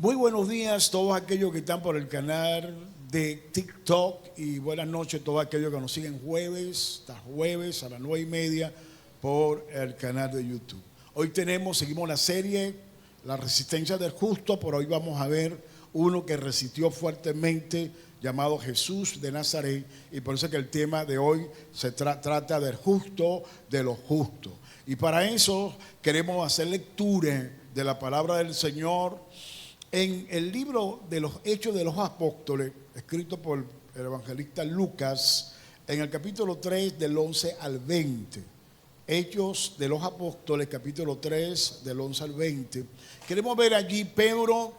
Muy buenos días a todos aquellos que están por el canal de TikTok y buenas noches a todos aquellos que nos siguen jueves tras jueves a las 9:30 por el canal de YouTube. Hoy seguimos la serie La Resistencia del Justo, pero hoy vamos a ver uno que resistió fuertemente llamado Jesús de Nazaret, y por eso es que el tema de hoy se trata del justo de los justos. Y para eso queremos hacer lectura de la palabra del Señor en el libro de los Hechos de los Apóstoles, escrito por el evangelista Lucas, en el capítulo 3 del 11 al 20. Hechos de los Apóstoles, capítulo 3 del 11 al 20. Queremos ver allí Pedro,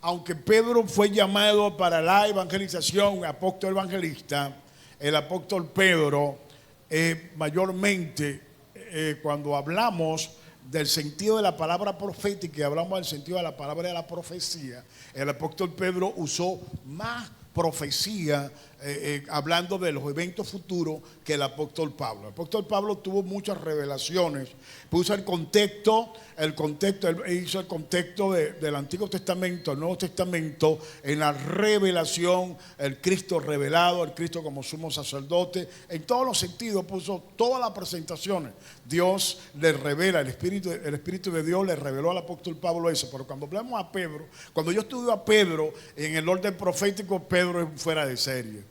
aunque Pedro fue llamado para la evangelización, apóstol evangelista, el apóstol Pedro, mayormente cuando hablamos del sentido de la palabra profética y hablamos del sentido de la palabra de la profecía, el apóstol Pedro usó más profecía hablando de los eventos futuros que el apóstol Pablo. El apóstol Pablo tuvo muchas revelaciones, puso el contexto, él hizo el contexto del Antiguo Testamento, el Nuevo Testamento, en la revelación, el Cristo revelado, el Cristo como sumo sacerdote, en todos los sentidos puso todas las presentaciones. Dios le revela, el Espíritu de Dios le reveló al apóstol Pablo eso. Pero cuando hablamos a Pedro, cuando yo estudio a Pedro en el orden profético, Pedro es fuera de serie.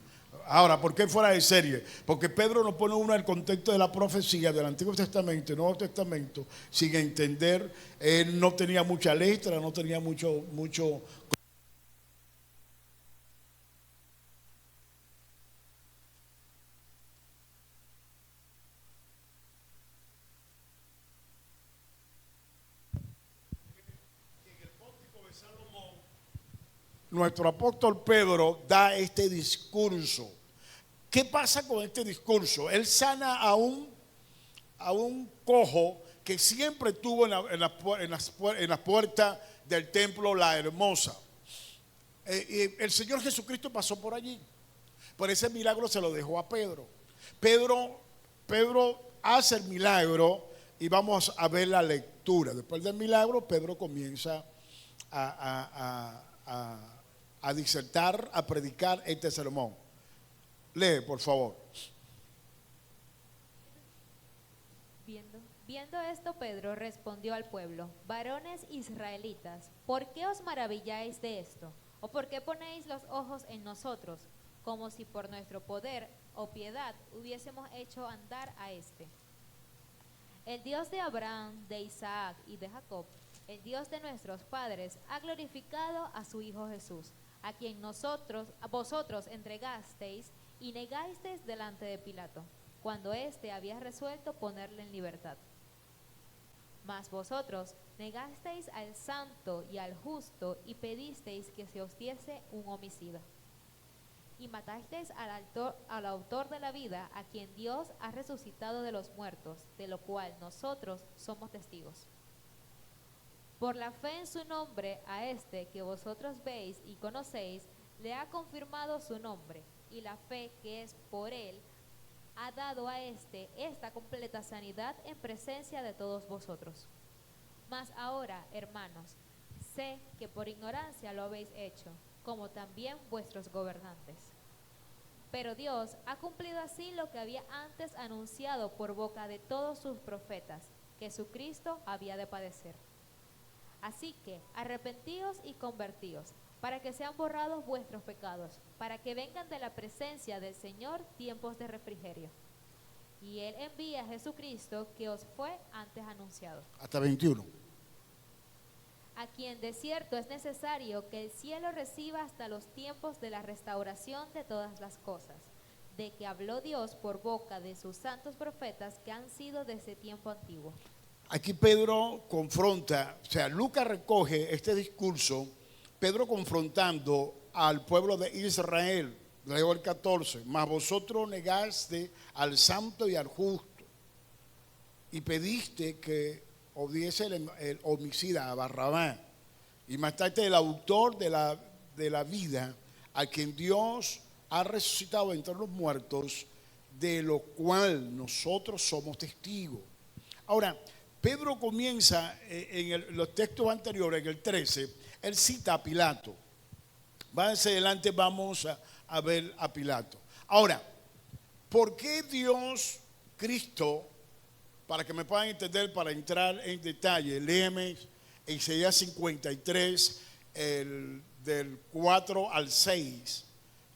Ahora, ¿por qué fuera de serie? Porque Pedro nos pone uno en el contexto de la profecía del Antiguo Testamento y Nuevo Testamento sin entender. Él no tenía mucha letra, no tenía mucho. Nuestro apóstol Pedro da este discurso. ¿Qué pasa con este discurso? Él sana a un cojo que siempre tuvo en la puerta del templo La Hermosa. El Señor Jesucristo pasó por allí. Por ese milagro se lo dejó a Pedro. Pedro hace el milagro y vamos a ver la lectura. Después del milagro, Pedro comienza a disertar, a predicar este sermón. Lee, por favor. Viendo esto, Pedro respondió al pueblo: varones israelitas, ¿por qué os maravilláis de esto? ¿O por qué ponéis los ojos en nosotros, como si por nuestro poder o piedad hubiésemos hecho andar a este? El Dios de Abraham, de Isaac y de Jacob, el Dios de nuestros padres, ha glorificado a su Hijo Jesús, a quien vosotros entregasteis y negasteis delante de Pilato, cuando éste había resuelto ponerle en libertad. Mas vosotros negasteis al santo y al justo y pedisteis que se os diese un homicida. Y matasteis al autor de la vida, a quien Dios ha resucitado de los muertos, de lo cual nosotros somos testigos. Por la fe en su nombre, a este que vosotros veis y conocéis, le ha confirmado su nombre, y la fe que es por él ha dado a este esta completa sanidad en presencia de todos vosotros. Mas ahora, hermanos, sé que por ignorancia lo habéis hecho, como también vuestros gobernantes. Pero Dios ha cumplido así lo que había antes anunciado por boca de todos sus profetas, que su Cristo había de padecer. Así que arrepentíos y convertíos, para que sean borrados vuestros pecados, para que vengan de la presencia del Señor tiempos de refrigerio. Y Él envía a Jesucristo, que os fue antes anunciado. Hasta 21. A quien de cierto es necesario que el cielo reciba hasta los tiempos de la restauración de todas las cosas, de que habló Dios por boca de sus santos profetas que han sido desde tiempo antiguo. Aquí Pedro confronta, o sea, Lucas recoge este discurso, Pedro confrontando al pueblo de Israel. Leo el 14, mas vosotros negaste al santo y al justo y pediste que odiese el homicida, a Barrabás, y mataste el autor de la vida, a quien Dios ha resucitado entre los muertos, de lo cual nosotros somos testigos. Ahora, Pedro comienza en los textos anteriores, en el 13, él cita a Pilato. Más adelante vamos a ver a Pilato. Ahora, ¿por qué Dios, Cristo, para que me puedan entender, para entrar en detalle, léeme Isaías 53, del 4 al 6,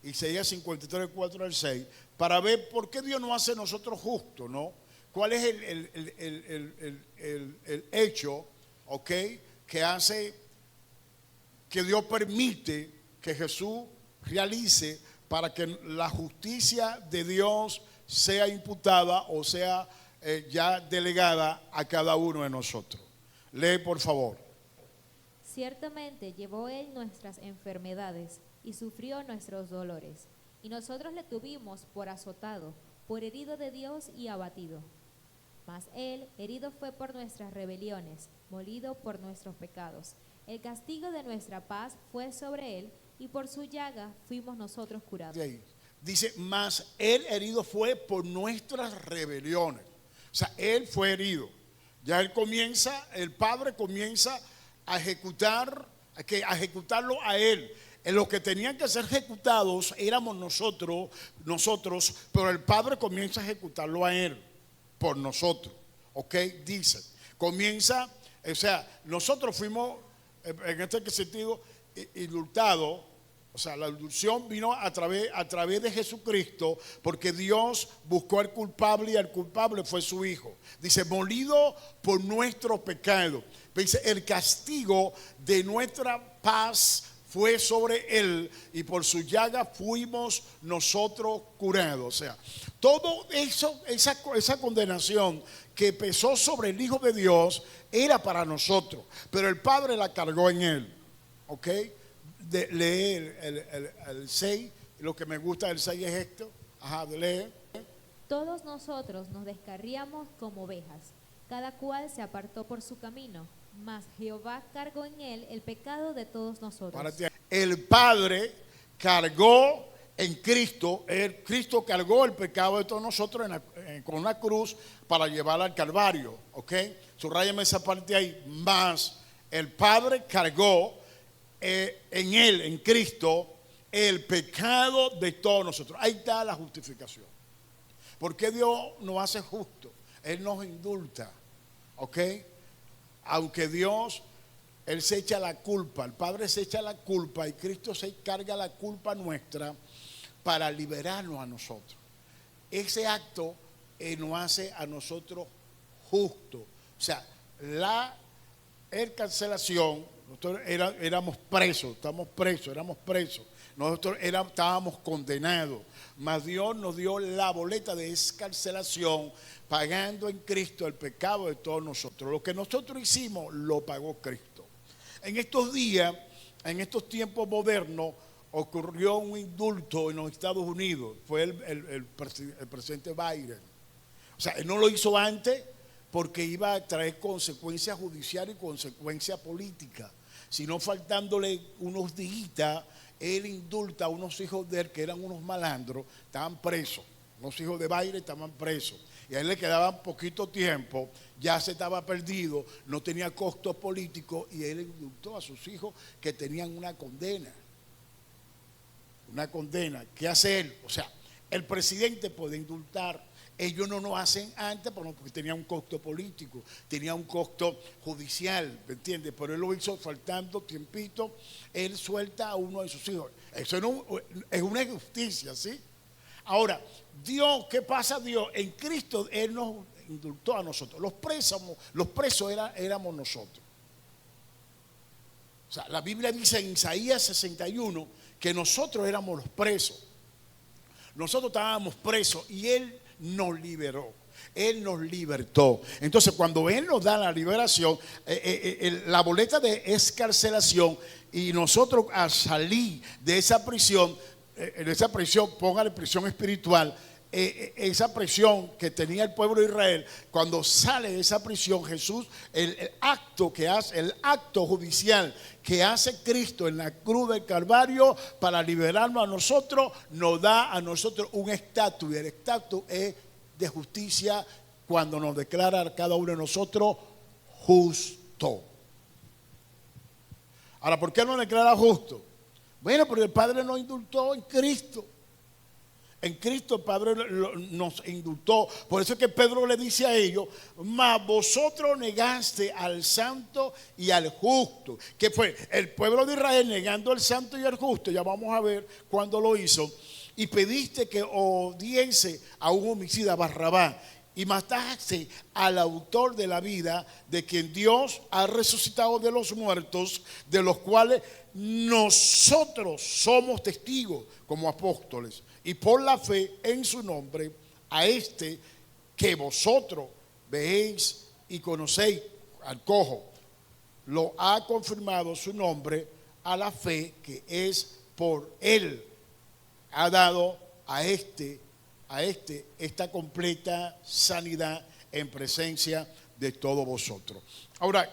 Isaías 53, del 4 al 6, para ver por qué Dios no hace nosotros justos, ¿no? ¿Cuál es el hecho, ok, que hace, que Dios permite que Jesús realice para que la justicia de Dios sea imputada o sea ya delegada a cada uno de nosotros? Lee, por favor. Ciertamente llevó él nuestras enfermedades y sufrió nuestros dolores, y nosotros le tuvimos por azotado, por herido de Dios y abatido. Mas él herido fue por nuestras rebeliones, molido por nuestros pecados. El castigo de nuestra paz fue sobre él, y por su llaga fuimos nosotros curados. Dice, mas él herido fue por nuestras rebeliones. O sea, él fue herido. Ya él comienza, el Padre comienza a ejecutarlo a él. En los que tenían que ser ejecutados éramos nosotros, pero el Padre comienza a ejecutarlo a él, por nosotros. ¿Ok? Dice, comienza, o sea, nosotros fuimos, en este sentido, indultados. O sea, la indulción vino a través de Jesucristo, porque Dios buscó al culpable y el culpable fue su Hijo. Dice, molido por nuestro pecado. Dice, el castigo de nuestra paz fue sobre él y por su llaga fuimos nosotros curados. O sea, todo eso, esa condenación que pesó sobre el Hijo de Dios era para nosotros, pero el Padre la cargó en él. ¿Ok? Lee el 6, lo que me gusta del 6 es esto. Ajá, lee. Todos nosotros nos descarriamos como ovejas, cada cual se apartó por su camino, mas Jehová cargó en él el pecado de todos nosotros. El Padre cargó en Cristo, Cristo cargó el pecado de todos nosotros con una cruz para llevarla al Calvario. ¿Ok? Subrayame esa parte ahí. Mas el Padre cargó en él, en Cristo, el pecado de todos nosotros. Ahí está la justificación. ¿Por qué Dios nos hace justo? Él nos indulta. ¿Ok? Aunque Dios, Él se echa la culpa, el Padre se echa la culpa y Cristo se carga la culpa nuestra para liberarnos a nosotros. Ese acto nos hace a nosotros justos. O sea, la cancelación, nosotros éramos presos, éramos presos. Nosotros estábamos condenados, mas Dios nos dio la boleta de excarcelación, pagando en Cristo el pecado de todos nosotros. Lo que nosotros hicimos, lo pagó Cristo. En estos días, en estos tiempos modernos, ocurrió un indulto en los Estados Unidos. Fue el presidente Biden. O sea, él no lo hizo antes porque iba a traer consecuencias judiciales y consecuencias políticas, sino faltándole unos días. Él indulta a unos hijos de él que eran unos malandros, estaban presos. Unos hijos de Biden estaban presos. Y a él le quedaba poquito tiempo, ya se estaba perdido, no tenía costos políticos y él indultó a sus hijos que tenían una condena. Una condena. ¿Qué hace él? O sea, el presidente puede indultar. Ellos no lo hacen antes porque tenía un costo político, tenía un costo judicial, ¿me entiendes? Pero él lo hizo faltando tiempito, él suelta a uno de sus hijos. Eso no, es una injusticia, ¿sí? Ahora, Dios, ¿qué pasa Dios? En Cristo Él nos indultó a nosotros. Los presos éramos nosotros. O sea, la Biblia dice en Isaías 61 que nosotros éramos los presos. Nosotros estábamos presos y Él nos liberó. Él nos libertó. Entonces, cuando Él nos da la liberación, la boleta de excarcelación, y nosotros al salir de esa prisión, póngale prisión espiritual, esa prisión que tenía el pueblo de Israel, cuando sale de esa prisión, Jesús, el acto judicial que hace Cristo en la cruz del Calvario para liberarnos a nosotros, nos da a nosotros un estatus, y el estatus es de justicia cuando nos declara a cada uno de nosotros justo. Ahora, ¿por qué no declara justo? Bueno, porque el Padre nos indultó en Cristo. En Cristo el Padre nos indultó. Por eso es que Pedro le dice a ellos: mas vosotros negaste al santo y al justo. Que fue el pueblo de Israel negando al santo y al justo. Ya vamos a ver cuándo lo hizo. Y pediste que odiese a un homicida, Barrabás, y mataste al autor de la vida, de quien Dios ha resucitado de los muertos, de los cuales nosotros somos testigos como apóstoles. Y por la fe en su nombre, a este que vosotros veéis y conocéis, al cojo, lo ha confirmado su nombre a la fe que es por él. Ha dado a este esta completa sanidad en presencia de todos vosotros. Ahora,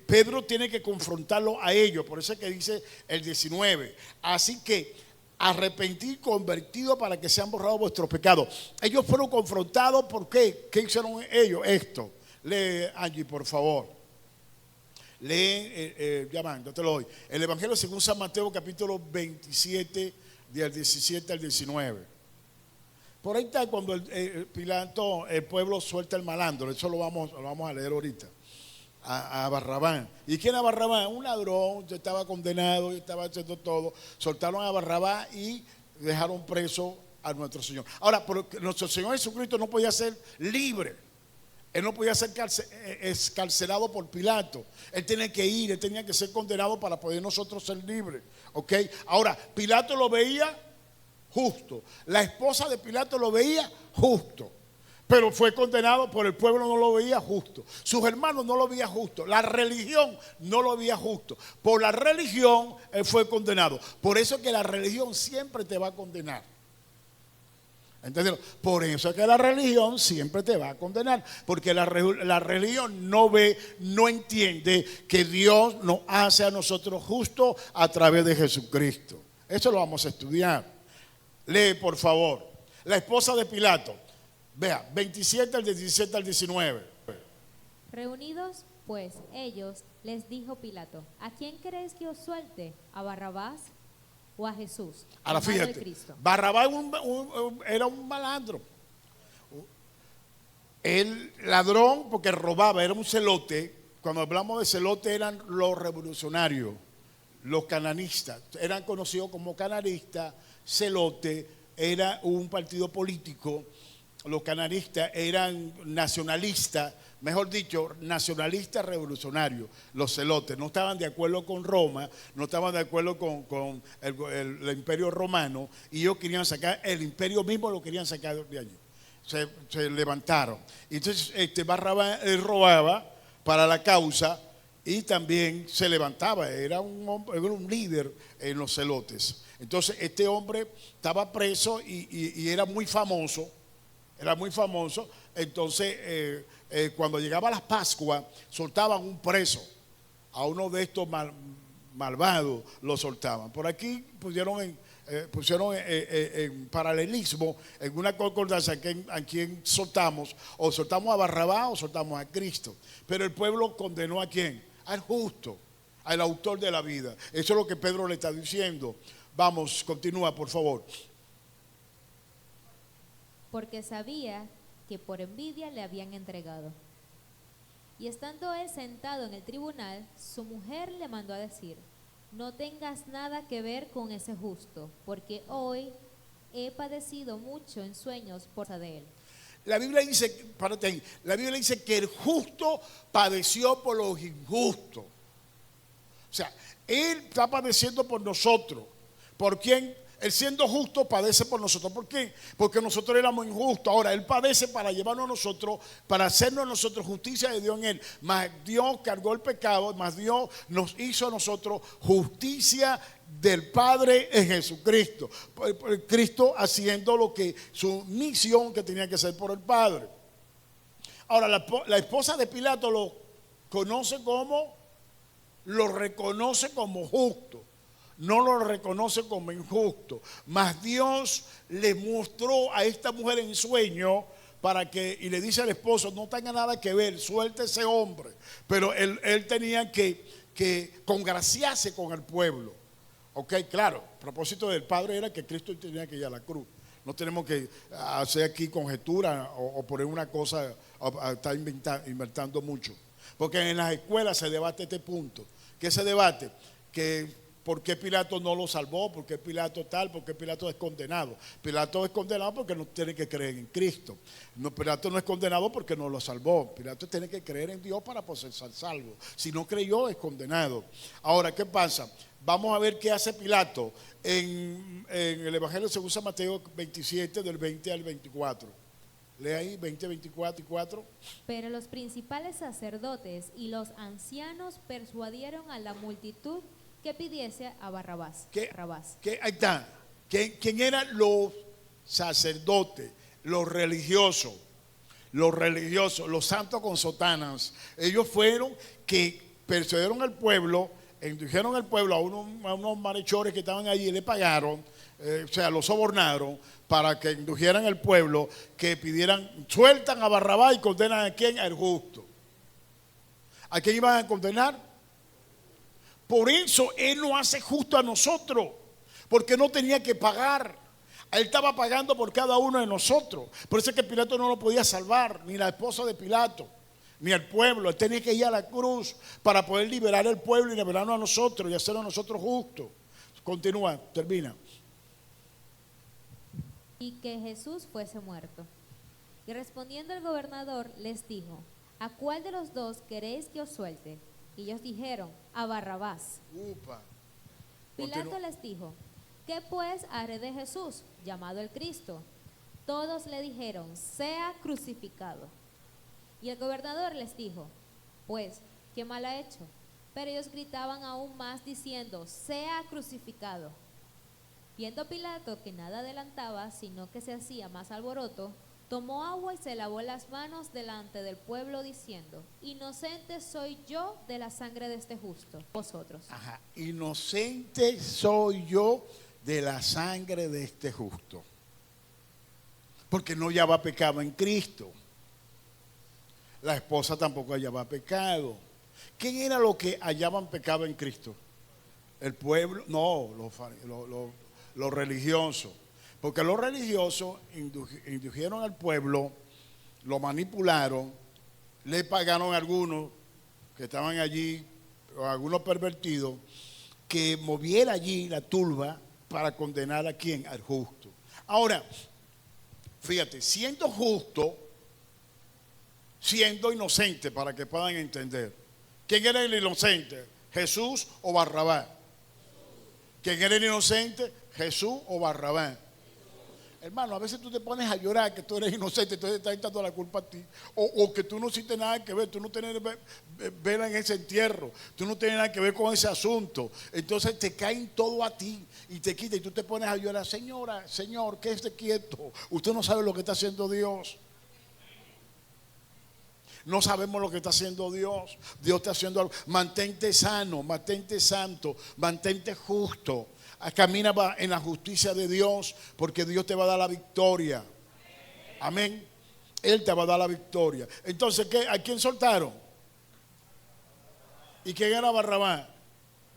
Pedro tiene que confrontarlo a ellos, por eso es que dice el 19. Así que arrepentir, convertido para que sean borrados vuestros pecados. Ellos fueron confrontados. ¿Por qué? ¿Qué hicieron ellos? Esto. Lee, Angie, por favor. Lee, llamando, te lo doy. El Evangelio según San Mateo, capítulo 27, del 17 al 19. Por ahí está cuando Pilato, el pueblo suelta el malandro. Eso lo vamos a leer ahorita. A Barrabás. ¿Y quién era Barrabás? Un ladrón, ya estaba condenado, ya estaba haciendo todo. Soltaron a Barrabás y dejaron preso a nuestro Señor. Ahora, porque nuestro Señor Jesucristo no podía ser libre. Él no podía ser escarcelado por Pilato. Él tenía que ir, él tenía que ser condenado para poder nosotros ser libres. ¿Ok? Ahora, Pilato lo veía justo. La esposa de Pilato lo veía justo. Pero fue condenado por el pueblo, no lo veía justo. Sus hermanos no lo veían justo. La religión no lo veía justo. Por la religión él fue condenado. Por eso es que la religión siempre te va a condenar. ¿Entendieron? Por eso es que la religión siempre te va a condenar. Porque la religión no ve, no entiende que Dios nos hace a nosotros justos a través de Jesucristo. Eso lo vamos a estudiar. Lee, por favor. La esposa de Pilato. Vea, 27 al 17 al 19. Reunidos pues ellos, les dijo Pilato: ¿a quién queréis que os suelte? ¿A Barrabás o a Jesús? Ahora fíjate, Barrabás era un malandro. El ladrón, porque robaba, era un celote. Cuando hablamos de celote eran los revolucionarios, los cananistas. Eran conocidos como canaristas, celote, era un partido político. Los canaristas eran nacionalistas, mejor dicho, nacionalistas revolucionarios, los celotes. No estaban de acuerdo con Roma, no estaban de acuerdo con el imperio romano, y ellos querían sacar, el imperio mismo lo querían sacar de allí. Se levantaron. Entonces Barrabás robaba para la causa y también se levantaba, era un líder en los celotes. Entonces este hombre estaba preso y era muy famoso. Era muy famoso. Entonces cuando llegaba las Pascuas soltaban un preso. A uno de estos malvados lo soltaban. Por aquí pusieron en paralelismo, en una concordancia, a quién soltamos. O soltamos a Barrabás o soltamos a Cristo. Pero el pueblo condenó ¿a quién? Al justo, al autor de la vida. Eso es lo que Pedro le está diciendo. Vamos, continúa, por favor. Porque sabía que por envidia le habían entregado. Y estando él sentado en el tribunal, su mujer le mandó a decir: no tengas nada que ver con ese justo, porque hoy he padecido mucho en sueños por causa de él. La Biblia dice, párate ahí, la Biblia dice que el justo padeció por los injustos. O sea, él está padeciendo por nosotros. ¿Por quién? Él siendo justo padece por nosotros. ¿Por qué? Porque nosotros éramos injustos. Ahora Él padece para llevarnos a nosotros, para hacernos a nosotros justicia de Dios en Él. Mas Dios cargó el pecado, mas Dios nos hizo a nosotros justicia del Padre en Jesucristo. Cristo haciendo lo que su misión que tenía que hacer por el Padre. Ahora la esposa de Pilato lo reconoce como justo. No lo reconoce como injusto. Mas Dios le mostró a esta mujer en sueño y le dice al esposo: no tenga nada que ver, suelte ese hombre. Pero él tenía que que congraciase con el pueblo. Ok, claro, el propósito del Padre era que Cristo tenía que ir a la cruz. No tenemos que hacer aquí conjetura o poner una cosa, a estar inventando mucho. Porque en las escuelas se debate este punto. ¿Qué se debate? Que por qué Pilato no lo salvó, por qué Pilato tal, por qué Pilato es condenado. Pilato es condenado porque no tiene que creer en Cristo. No, Pilato no es condenado porque no lo salvó. Pilato tiene que creer en Dios para poder ser salvo. Si no creyó, es condenado. Ahora, ¿qué pasa? Vamos a ver qué hace Pilato en el Evangelio según San Mateo 27, del 20 al 24. Lee ahí, 20, 24 y 4. Pero los principales sacerdotes y los ancianos persuadieron a la multitud que pidiese a Barrabás. Ahí está. ¿Quién eran los sacerdotes, los religiosos, los santos con sotanas? Ellos fueron que persuadieron al pueblo, indujeron al pueblo a unos malhechores que estaban allí y le pagaron, o sea, los sobornaron para que indujeran al pueblo, que pidieran, sueltan a Barrabás y condenan a quién, al justo. ¿A quién iban a condenar? Por eso Él no hace justo a nosotros, porque no tenía que pagar. Él estaba pagando por cada uno de nosotros. Por eso es que Pilato no lo podía salvar, ni la esposa de Pilato, ni el pueblo. Él tenía que ir a la cruz para poder liberar al pueblo y liberarnos a nosotros y hacernos a nosotros justos. Continúa, termina. Y que Jesús fuese muerto. Y respondiendo el gobernador les dijo: ¿a cuál de los dos queréis que os suelte? Y ellos dijeron: a Barrabás. Pilato les dijo: ¿qué pues haré de Jesús, llamado el Cristo? Todos le dijeron: sea crucificado. Y el gobernador les dijo: pues, ¿qué mal ha hecho? Pero ellos gritaban aún más diciendo: sea crucificado. Viendo Pilato que nada adelantaba, sino que se hacía más alboroto, tomó agua y se lavó las manos delante del pueblo, diciendo: inocente soy yo de la sangre de este justo, vosotros. Ajá, inocente soy yo de la sangre de este justo. Porque no hallaba pecado en Cristo. La esposa tampoco hallaba pecado. ¿Quién era lo que hallaban pecado en Cristo? El pueblo, no, los religiosos. Porque los religiosos indujeron al pueblo, lo manipularon, le pagaron a algunos que estaban allí, o a algunos pervertidos, que moviera allí la turba para condenar a quién, al justo. Ahora, fíjate, siendo justo, siendo inocente, para que puedan entender. ¿Quién era el inocente? ¿Jesús o Barrabás? ¿Quién era el inocente? ¿Jesús o Barrabás? Hermano, a veces tú te pones a llorar que tú eres inocente, entonces te estás echando la culpa a ti. O que tú no hiciste nada que ver, tú no tienes ver en ese entierro, tú no tienes nada que ver con ese asunto. Entonces te caen todo a ti y te quita y tú te pones a llorar. Señora, Señor, quédese quieto. Usted no sabe lo que está haciendo Dios. No sabemos lo que está haciendo Dios. Dios está haciendo algo. Mantente sano, mantente santo, mantente justo. Camina en la justicia de Dios, porque Dios te va a dar la victoria. Amén. Él te va a dar la victoria. Entonces, ¿a quién soltaron? ¿Y quién era Barrabás?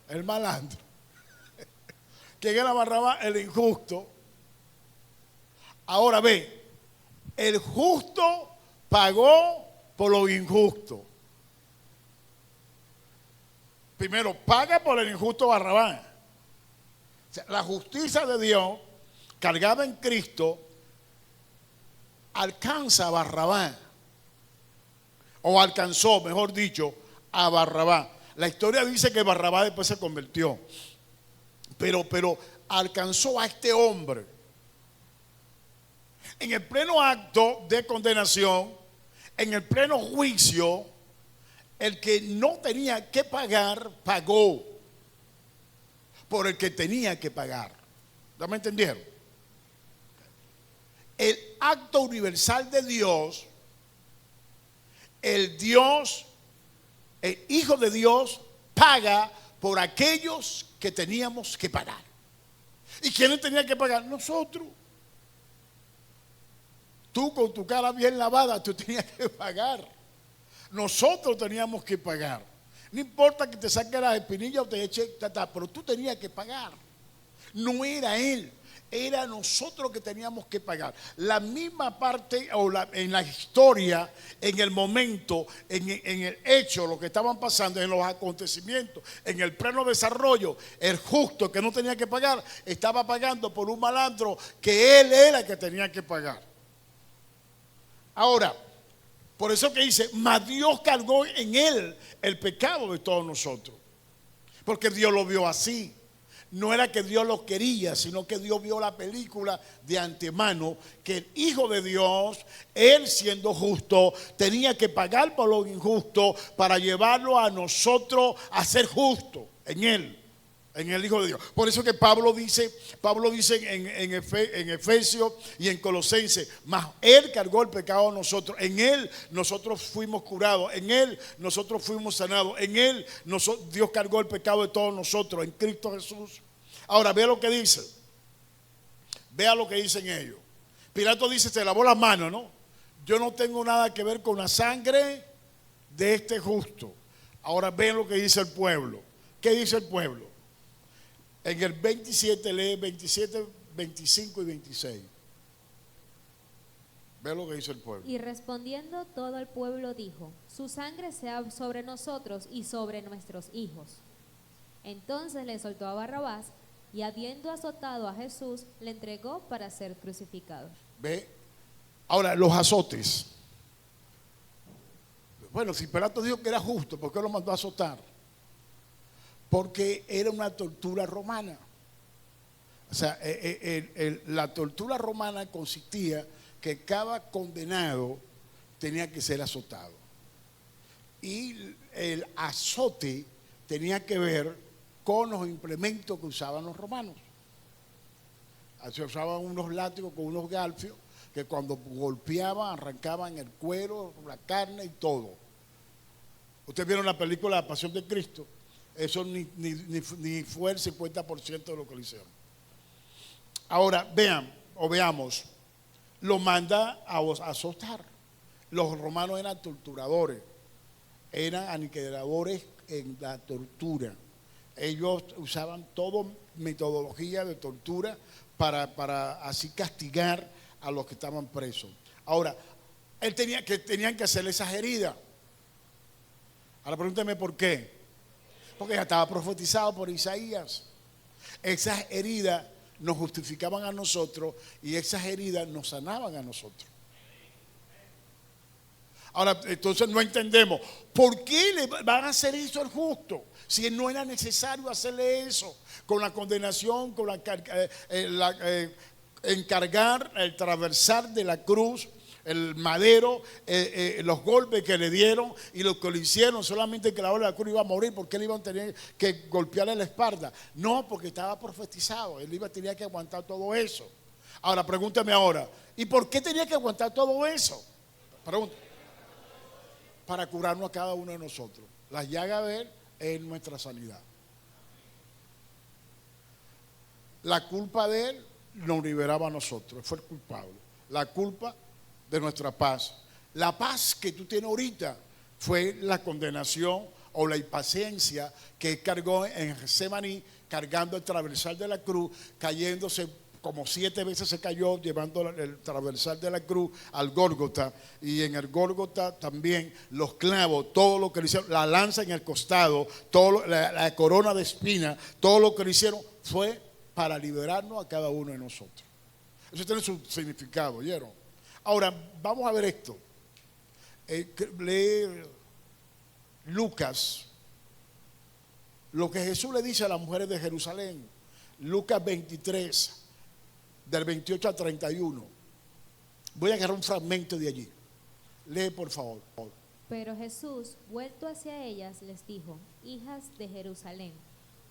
El malandro. ¿Quién era Barrabás? El injusto. Ahora ve, el justo pagó por lo injusto. Primero, paga por el injusto Barrabás. O sea, la justicia de Dios, cargada en Cristo, alcanza a Barrabás. O alcanzó, mejor dicho, a Barrabás. La historia dice que Barrabás después se convirtió. Pero alcanzó a este hombre. En el pleno acto de condenación, en el pleno juicio, el que no tenía que pagar, pagó por el que tenía que pagar. ¿Ya me entendieron? El acto universal de Dios, el Hijo de Dios, paga por aquellos que teníamos que pagar. ¿Y quiénes tenían que pagar? Nosotros. Tú con tu cara bien lavada, tú tenías que pagar. Nosotros teníamos que pagar. No importa que te saque las espinillas o te eche, pero tú tenías que pagar. No era él, era nosotros que teníamos que pagar. La misma parte en la historia, en el momento, en el hecho, lo que estaban pasando, en los acontecimientos, en el pleno desarrollo, el justo que no tenía que pagar, estaba pagando por un malandro que él era el que tenía que pagar. Ahora, por eso que dice, mas Dios cargó en él el pecado de todos nosotros. Porque Dios lo vio así. No era que Dios lo quería, sino que Dios vio la película de antemano, que el Hijo de Dios, Él siendo justo, tenía que pagar por lo injusto para llevarlo a nosotros a ser justos en Él. En el Hijo de Dios. Por eso que Pablo dice en Efesios y en Colosenses, mas Él cargó el pecado de nosotros, en Él nosotros fuimos curados, en Él nosotros fuimos sanados, en Él Dios cargó el pecado de todos nosotros, en Cristo Jesús. Ahora vea lo que dice, vea lo que dicen ellos. Pilato dice, se lavó las manos, ¿no? Yo no tengo nada que ver con la sangre de este justo. Ahora ven lo que dice el pueblo. ¿Qué dice el pueblo? En el 27 lee 27, 25 y 26. Ve lo que dice el pueblo. Y respondiendo todo el pueblo dijo, su sangre sea sobre nosotros y sobre nuestros hijos. Entonces le soltó a Barrabás y habiendo azotado a Jesús, le entregó para ser crucificado. Ve, ahora los azotes. Bueno, si Pilato dijo que era justo, ¿por qué lo mandó a azotar? Porque era una tortura romana. O sea, la tortura romana consistía que cada condenado tenía que ser azotado. Y el azote tenía que ver con los implementos que usaban los romanos. Se usaban unos látigos con unos galfios que cuando golpeaban arrancaban el cuero, la carne y todo. Ustedes vieron la película La Pasión de Cristo. Eso ni fue el 50% de lo que le hicieron. Ahora veamos, lo manda a azotar. Los romanos eran torturadores, eran aniquiladores en la tortura. Ellos usaban toda metodología de tortura para así castigar a los que estaban presos. Ahora, tenían que hacerle esas heridas. Ahora pregúnteme por qué. Porque ya estaba profetizado por Isaías. Esas heridas nos justificaban a nosotros y esas heridas nos sanaban a nosotros. Ahora, entonces no entendemos por qué le van a hacer eso al justo si no era necesario hacerle eso con la condenación, con encargar el atravesar de la cruz, el madero, los golpes que le dieron y lo que le hicieron, solamente que la hora de la cruz iba a morir porque le iban a tener que golpearle la espalda. No, porque estaba profetizado, él tenía que aguantar todo eso. Ahora, pregúntame ahora, ¿y por qué tenía que aguantar todo eso? Pregunta. Para curarnos a cada uno de nosotros. La llaga de él es nuestra sanidad. La culpa de él nos liberaba a nosotros, fue el culpable. La culpa de nuestra paz. La paz que tú tienes ahorita fue la condenación o la impaciencia que cargó en Getsemaní, cargando el traversal de la cruz, cayéndose como 7 veces se cayó, llevando el traversal de la cruz al Gólgota, y en el Gólgota también los clavos, todo lo que le hicieron, la lanza en el costado, la corona de espina, todo lo que le hicieron fue para liberarnos a cada uno de nosotros. Eso tiene su significado, ¿oyeron? Ahora, vamos a ver esto. Lee Lucas, lo que Jesús le dice a las mujeres de Jerusalén. Lucas 23, del 28 al 31. Voy a agarrar un fragmento de allí. Lee, por favor. Pero Jesús, vuelto hacia ellas, les dijo: hijas de Jerusalén,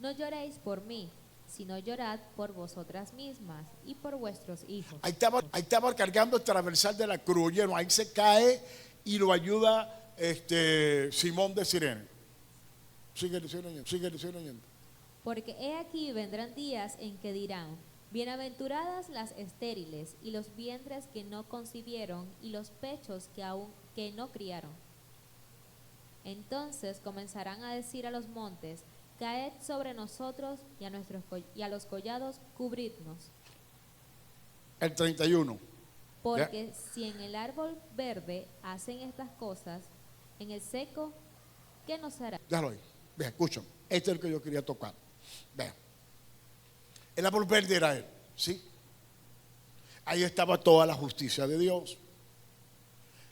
no lloréis por mí, sino llorad por vosotras mismas y por vuestros hijos. Ahí estaba cargando el traversal de la cruz, ¿oyeron? Ahí se cae y lo ayuda Simón de Cirene. Sigue leyendo. Porque he aquí vendrán días en que dirán: bienaventuradas las estériles y los vientres que no concibieron y los pechos que no criaron. Entonces comenzarán a decir a los montes, caed sobre nosotros y a los collados cubridnos. El 31. Porque si en el árbol verde hacen estas cosas, en el seco, ¿qué nos hará? Déjalo ahí. Vean, escuchen. Este es el que yo quería tocar. Vean. El árbol verde era él, ¿sí? Ahí estaba toda la justicia de Dios.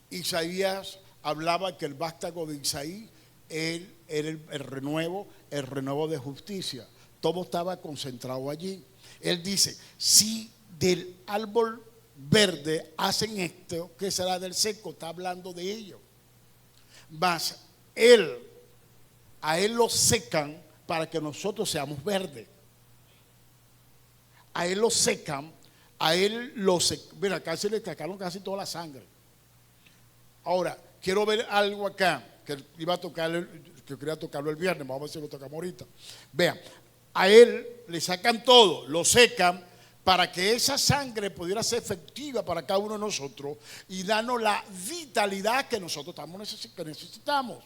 Isaías hablaba que el vástago de Isaí, él era el renuevo de justicia. Todo estaba concentrado allí. Él dice, si del árbol verde hacen esto, ¿qué será del seco? Está hablando de ello. Mas a él lo secan para que nosotros seamos verdes. A él lo secan, mira, casi le sacaron casi toda la sangre. Ahora, quiero ver algo acá, que iba a tocar, que quería tocarlo el viernes, vamos a ver si lo tocamos ahorita. Vean, a él le sacan todo, lo secan, para que esa sangre pudiera ser efectiva para cada uno de nosotros y darnos la vitalidad que nosotros necesitamos.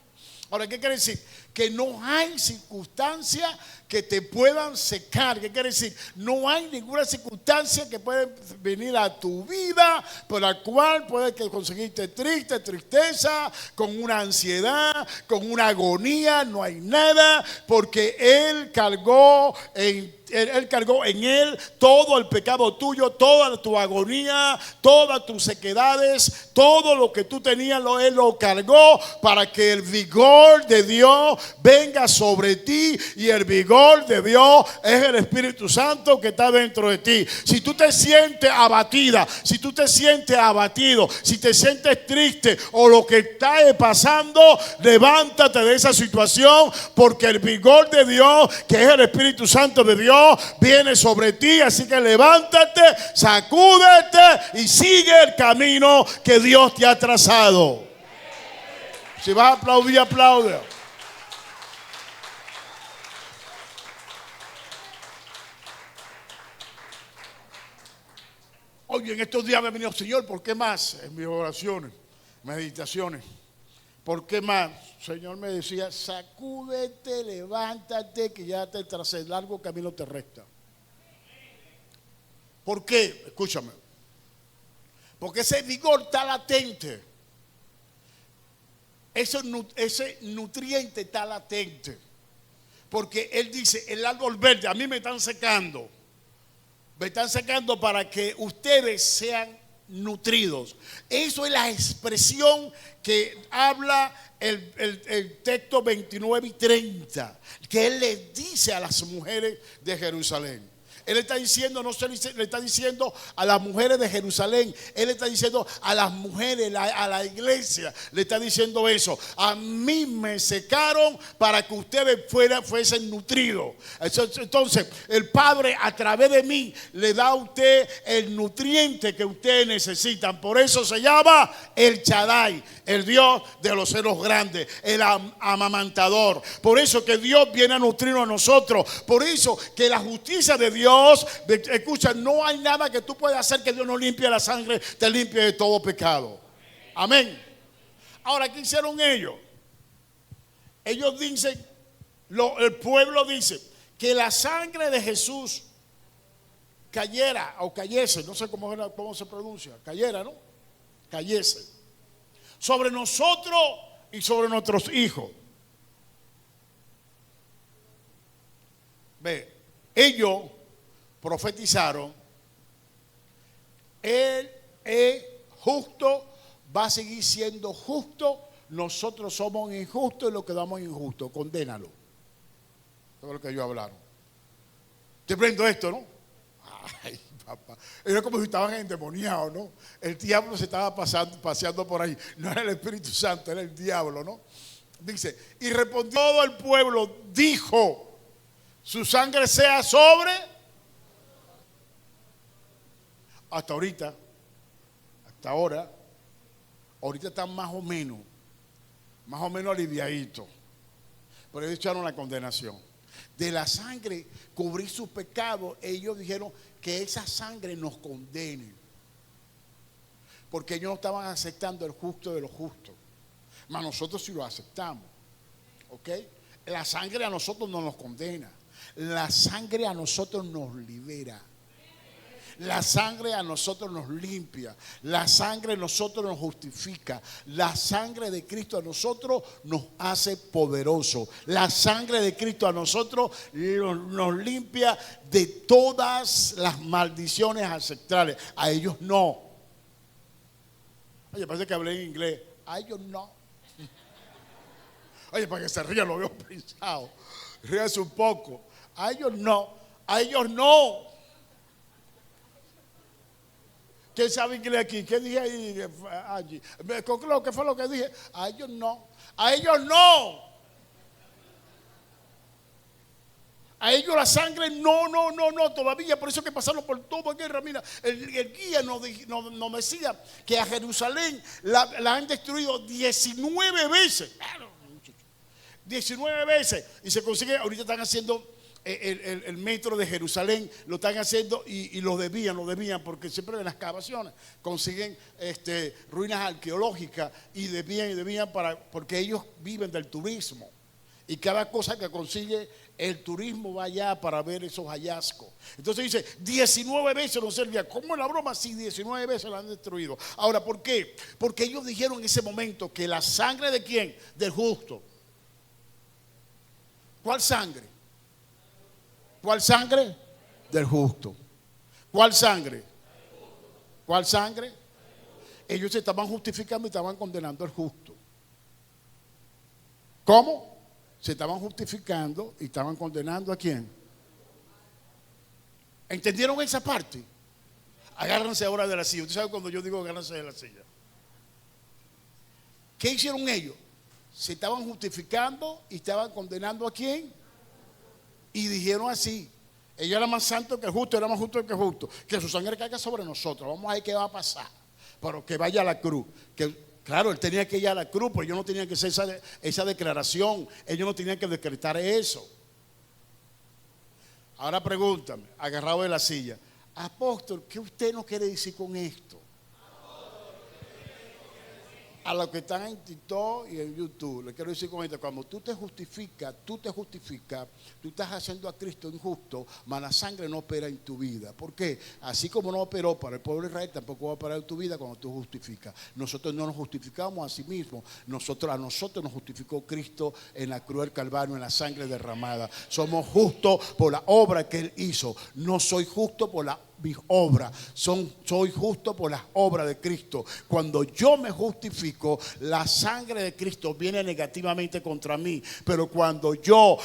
Ahora, ¿qué quiere decir? Que no hay circunstancias que te puedan secar. ¿Qué quiere decir? No hay ninguna circunstancia que pueda venir a tu vida por la cual puedes conseguirte triste, tristeza, con una ansiedad, con una agonía. No hay nada, porque Él cargó en Él todo el pecado tuyo, toda tu agonía, todas tus sequedades, todo lo que tú tenías, Él lo cargó para que el vigor de Dios venga sobre ti, y el vigor de Dios es el Espíritu Santo que está dentro de ti. Si tú te sientes abatida, si tú te sientes abatido, si te sientes triste o lo que está pasando, levántate de esa situación, porque el vigor de Dios, que es el Espíritu Santo de Dios, viene sobre ti. Así que levántate, sacúdete y sigue el camino que Dios te ha trazado. Si vas a aplaudir, aplaude. Oye, en estos días me ha venido, Señor, ¿por qué más? En mis oraciones, meditaciones. ¿Por qué más? Señor me decía, sacúdete, levántate, que ya te tras el largo camino te resta. ¿Por qué? Escúchame. Porque ese vigor está latente. Ese nutriente está latente. Porque Él dice, el árbol verde, a mí me están secando. Me están secando para que ustedes sean nutridos. Eso es la expresión que habla el texto 29 y 30, que Él les dice a las mujeres de Jerusalén. Él está diciendo, no se le está diciendo a las mujeres de Jerusalén, Él está diciendo a las mujeres, a la iglesia, le está diciendo eso. A mí me secaron para que ustedes fuesen nutridos. Entonces, el Padre a través de mí le da a usted el nutriente que ustedes necesitan. Por eso se llama el Shaddai, el Dios de los celos grandes, el amamantador. Por eso que Dios viene a nutrirnos a nosotros. Por eso que la justicia de Dios, escucha, no hay nada que tú puedas hacer que Dios no limpie la sangre, te limpie de todo pecado. Amén. Ahora, ¿qué hicieron ellos? Ellos dicen, el pueblo dice que la sangre de Jesús cayera o cayese, no sé cómo se pronuncia, cayera, ¿no? Cayese sobre nosotros y sobre nuestros hijos. Ve, ellos profetizaron, Él es justo, va a seguir siendo justo, nosotros somos injustos y lo quedamos injustos, condénalo. Eso es lo que ellos hablaron. Te prendo esto, ¿no? Ay, papá. Era como si estaban endemoniados, ¿no? El diablo se estaba paseando por ahí. No era el Espíritu Santo, era el diablo, ¿no? Dice, y respondió todo el pueblo, dijo, su sangre sea sobre. Hasta ahorita, hasta ahora, ahorita están más o menos aliviaditos. Pero ellos echaron la condenación. De la sangre cubrir sus pecados, ellos dijeron que esa sangre nos condene. Porque ellos no estaban aceptando el justo de los justos. mas nosotros sí lo aceptamos. ¿Ok? La sangre a nosotros no nos condena. La sangre a nosotros nos libera. La sangre a nosotros nos limpia. La sangre a nosotros nos justifica. La sangre de Cristo a nosotros nos hace poderosos. La sangre de Cristo a nosotros nos limpia de todas las maldiciones ancestrales. A ellos no. Oye, parece que hablé en inglés. A ellos no. Oye, para que se ría, lo veo pensado. Ríase un poco. A ellos no. A ellos no. ¿Quién sabe inglés aquí? ¿Qué dije ahí, Angie? ¿Qué fue lo que dije? A ellos no. A ellos no. A ellos la sangre no, todavía. Por eso que pasaron por toda guerra. Mira, el guía nos decía que a Jerusalén la han destruido 19 veces. Claro, 19 veces. Y se consigue, ahorita están haciendo el metro de Jerusalén, lo están haciendo y lo debían, porque siempre en las excavaciones consiguen ruinas arqueológicas y debían porque ellos viven del turismo. Y cada cosa que consigue el turismo va allá para ver esos hallazgos. Entonces dice, 19 veces no servía. ¿Cómo es la broma? Sí, 19 veces la han destruido. Ahora, ¿por qué? Porque ellos dijeron en ese momento que la sangre ¿de quién? Del justo. ¿Cuál sangre? ¿Cuál sangre? Del justo. ¿Cuál sangre? ¿Cuál sangre? Ellos se estaban justificando y estaban condenando al justo. ¿Cómo? Se estaban justificando y estaban condenando ¿a quién? ¿Entendieron esa parte? Agárrense ahora de la silla. Usted sabe cuando yo digo agárrense de la silla. ¿Qué hicieron ellos? Se estaban justificando y estaban condenando ¿a quién? Y dijeron así: ellos eran más santos que el justo, eran más justos que el justo. Que su sangre caiga sobre nosotros. Vamos a ver qué va a pasar. Pero que vaya a la cruz. Claro, él tenía que ir a la cruz, pero ellos no tenían que hacer esa declaración. Ellos no tenían que decretar eso. Ahora pregúntame, agarrado de la silla: apóstol, ¿qué usted nos quiere decir con esto? A los que están en TikTok y en YouTube, le quiero decir con esto: cuando tú te justificas, tú estás haciendo a Cristo injusto, mas la sangre no opera en tu vida. ¿Por qué? Así como no operó para el pueblo de Israel, tampoco va a operar en tu vida cuando tú justificas. Nosotros no nos justificamos a sí mismos, a nosotros nos justificó Cristo en la cruz del Calvario, en la sangre derramada. Somos justos por la obra que Él hizo. No soy justo por mis obras, soy justo por las obras de Cristo. Cuando yo me justifico, la sangre de Cristo viene negativamente contra mí, pero cuando yo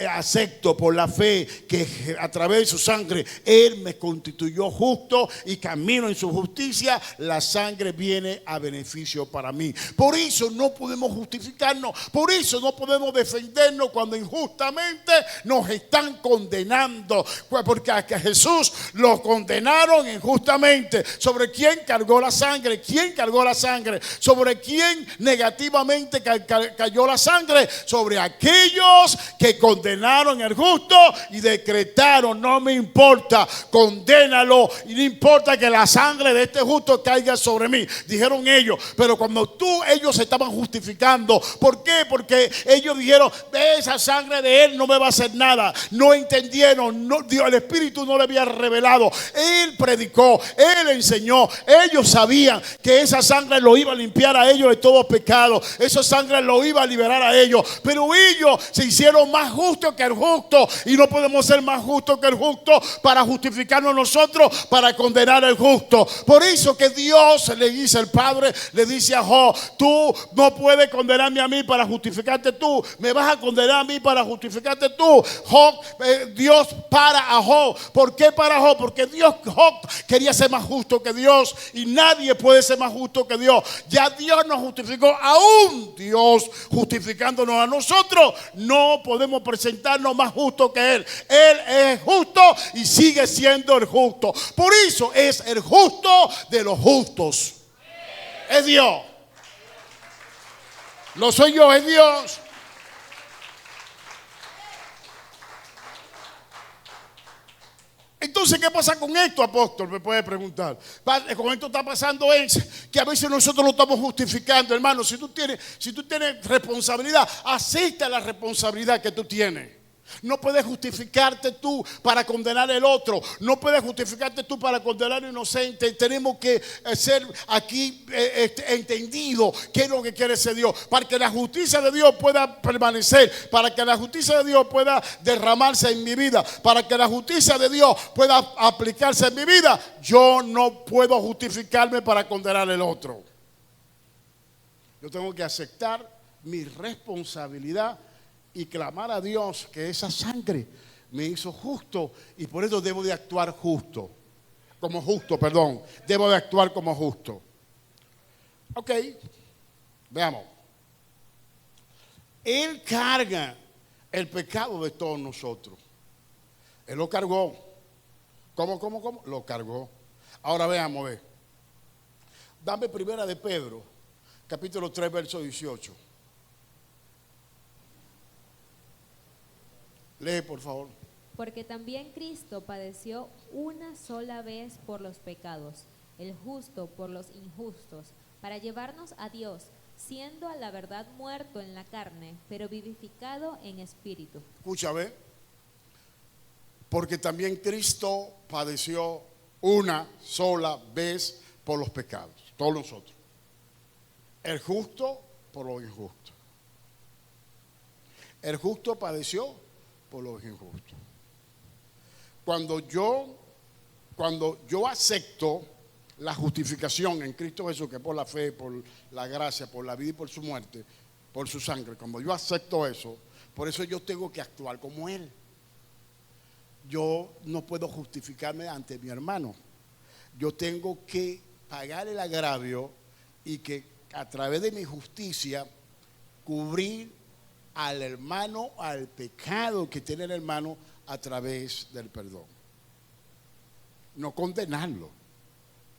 acepto por la fe que a través de su sangre Él me constituyó justo y camino en su justicia, la sangre viene a beneficio para mí. Por eso no podemos justificarnos, por eso no podemos defendernos cuando injustamente nos están condenando, porque a Jesús lo condenaron injustamente. ¿Sobre quién cargó la sangre? ¿Quién cargó la sangre? ¿Sobre quién negativamente cayó la sangre? Sobre aquellos que condenaron al justo y decretaron: no me importa, condénalo, y no importa que la sangre de este justo caiga sobre mí, dijeron ellos. Pero cuando ellos se estaban justificando, ¿por qué? Porque ellos dijeron: esa sangre de él no me va a hacer nada. No entendieron, el Espíritu no le había revelado. Él predicó, Él enseñó. Ellos sabían que esa sangre lo iba a limpiar a ellos de todo pecado. Esa sangre lo iba a liberar a ellos. Pero ellos se hicieron más justos que el justo, y no podemos ser más justos que el justo para justificarnos nosotros, para condenar al justo. Por eso que Dios le dice, el Padre le dice a Job: tú no puedes condenarme a mí para justificarte tú, me vas a condenar a mí para justificarte tú. Dios para a Job. ¿Por qué para Job? Porque Job quería ser más justo que Dios, y nadie puede ser más justo que Dios. Ya Dios nos justificó. Aún Dios justificándonos a nosotros, no podemos presentarnos más justos que Él. Él es justo y sigue siendo el justo. Por eso es el justo de los justos. Es Dios. No soy yo, es Dios. entonces, ¿qué pasa con esto, apóstol? Me puede preguntar. Con esto está pasando es que a veces nosotros lo estamos justificando, hermano. Si tú tienes responsabilidad, acepta la responsabilidad que tú tienes. No puedes justificarte tú para condenar al otro. No puedes justificarte tú para condenar al inocente. Tenemos que ser aquí entendido qué es lo que quiere ese Dios. Para que la justicia de Dios pueda permanecer. Para que la justicia de Dios pueda derramarse en mi vida. Para que la justicia de Dios pueda aplicarse en mi vida. Yo no puedo justificarme para condenar al otro. Yo tengo que aceptar mi responsabilidad y clamar a Dios que esa sangre me hizo justo y por eso debo de actuar justo. Debo de actuar como justo. Ok, veamos. Él carga el pecado de todos nosotros. Él lo cargó. ¿Cómo? Lo cargó. Ahora veamos, ve. Dame primera de Pedro, capítulo 3, verso 18. Lee, por favor. Porque también Cristo padeció una sola vez por los pecados, el justo por los injustos, para llevarnos a Dios, siendo a la verdad muerto en la carne, pero vivificado en espíritu. Escúchame. Porque también Cristo padeció una sola vez por los pecados, todos nosotros. El justo por los injustos. El justo padeció por los injustos. Cuando yo acepto la justificación en Cristo Jesús, que por la fe, por la gracia, por la vida y por su muerte, por su sangre, cuando yo acepto eso, por eso yo tengo que actuar como Él. Yo no puedo justificarme ante mi hermano. Yo tengo que pagar el agravio y que a través de mi justicia cubrir al hermano, al pecado que tiene el hermano a través del perdón. No condenarlo,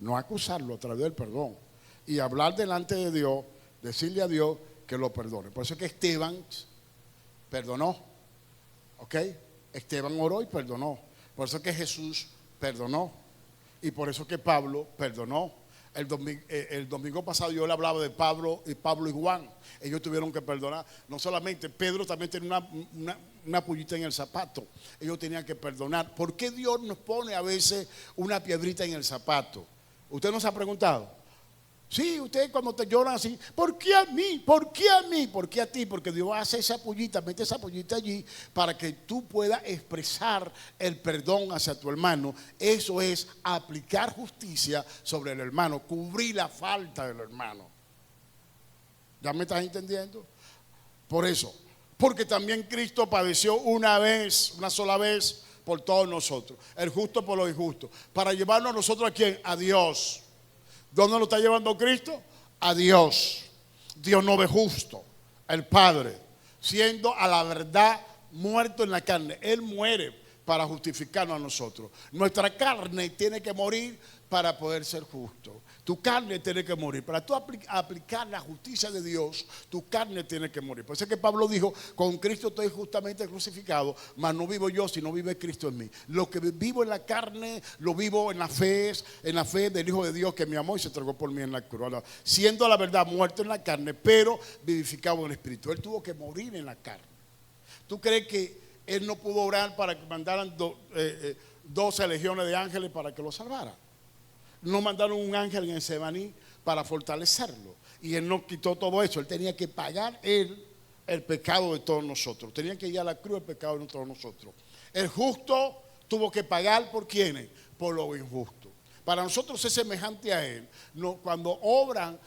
no acusarlo a través del perdón. Y hablar delante de Dios, decirle a Dios que lo perdone. Por eso es que Esteban perdonó. ¿Ok? Esteban oró y perdonó. Por eso es que Jesús perdonó. Y por eso es que Pablo perdonó. El domingo pasado yo le hablaba de Pablo y Juan. Ellos tuvieron que perdonar. No solamente Pedro también tenía una pullita en el zapato. Ellos tenían que perdonar. ¿Por qué Dios nos pone a veces una piedrita en el zapato? ¿Usted no se ha preguntado? Sí, ustedes cuando te lloran así, ¿por qué a mí? ¿Por qué a mí? ¿Por qué a ti? Porque Dios hace esa pullita, mete esa pullita allí para que tú puedas expresar el perdón hacia tu hermano. Eso es aplicar justicia sobre el hermano, cubrir la falta del hermano. ¿Ya me estás entendiendo? Por eso, porque también Cristo padeció una sola vez por todos nosotros, el justo por los injustos, para llevarnos a nosotros ¿a quién? A Dios. ¿Dónde lo está llevando Cristo? A Dios. Dios no ve justo, el Padre, siendo a la verdad muerto en la carne. Él muere para justificarnos a nosotros. Nuestra carne tiene que morir para poder ser justo. Tu carne tiene que morir. Para tú aplicar la justicia de Dios, tu carne tiene que morir. Por eso es que Pablo dijo, con Cristo estoy justamente crucificado, mas no vivo yo, sino vive Cristo en mí. Lo que vivo en la carne, lo vivo en la fe del Hijo de Dios que me amó y se entregó por mí en la cruz. Ahora, siendo la verdad muerto en la carne, pero vivificado en el Espíritu. Él tuvo que morir en la carne. ¿Tú crees que Él no pudo orar para que mandaran 12 legiones de ángeles para que lo salvara? No mandaron un ángel en Semaní para fortalecerlo. Y Él no quitó todo eso. Él tenía que pagar el pecado de todos nosotros. Tenía que ir a la cruz el pecado de todos nosotros. El justo tuvo que pagar ¿por quiénes? Por lo injusto. Para nosotros es semejante a Él. No, cuando obren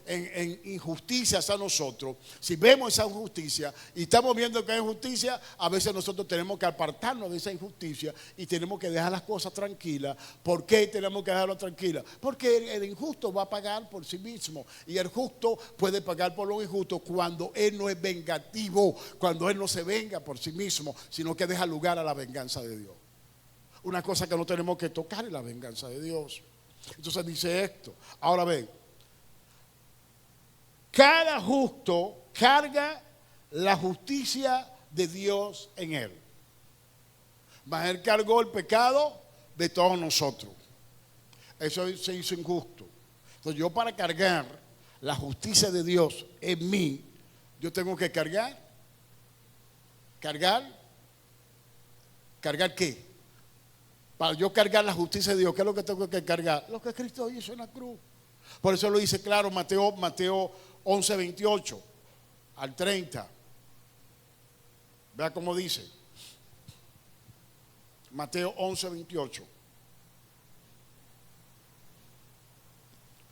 en injusticias a nosotros, si vemos esa injusticia y estamos viendo que hay injusticia, a veces nosotros tenemos que apartarnos de esa injusticia y tenemos que dejar las cosas tranquilas. ¿Por qué tenemos que dejarlo tranquilas? Porque el injusto va a pagar por sí mismo y el justo puede pagar por lo injusto cuando Él no es vengativo, cuando Él no se venga por sí mismo, sino que deja lugar a la venganza de Dios. Una cosa que no tenemos que tocar es la venganza de Dios. Entonces dice esto. Ahora ven, cada justo carga la justicia de Dios en él. Mas Él cargó el pecado de todos nosotros. Eso se hizo injusto. Entonces yo, para cargar la justicia de Dios en mí, yo tengo que cargar ¿qué? Para yo cargar la justicia de Dios, ¿qué es lo que tengo que cargar? Lo que Cristo hizo en la cruz. Por eso lo dice claro Mateo 11, 28 al 30. Vea cómo dice. Mateo 11, 28.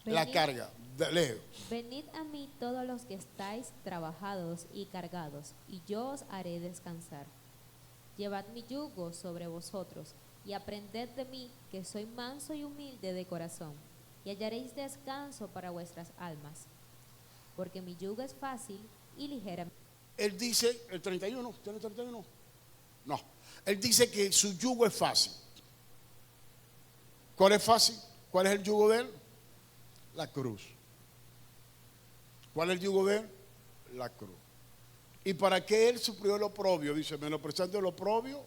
La carga. Leo. Venid a mí todos los que estáis trabajados y cargados, y yo os haré descansar. Llevad mi yugo sobre vosotros, y aprended de mí, que soy manso y humilde de corazón, y hallaréis descanso para vuestras almas. Porque mi yugo es fácil y ligera. Él dice, el 31, ¿tiene 31? No. Él dice que su yugo es fácil. ¿Cuál es fácil? ¿Cuál es el yugo de él? La cruz. ¿Cuál es el yugo de él? La cruz. ¿Y para qué él sufrió el oprobio? Dice, menospreciando el oprobio,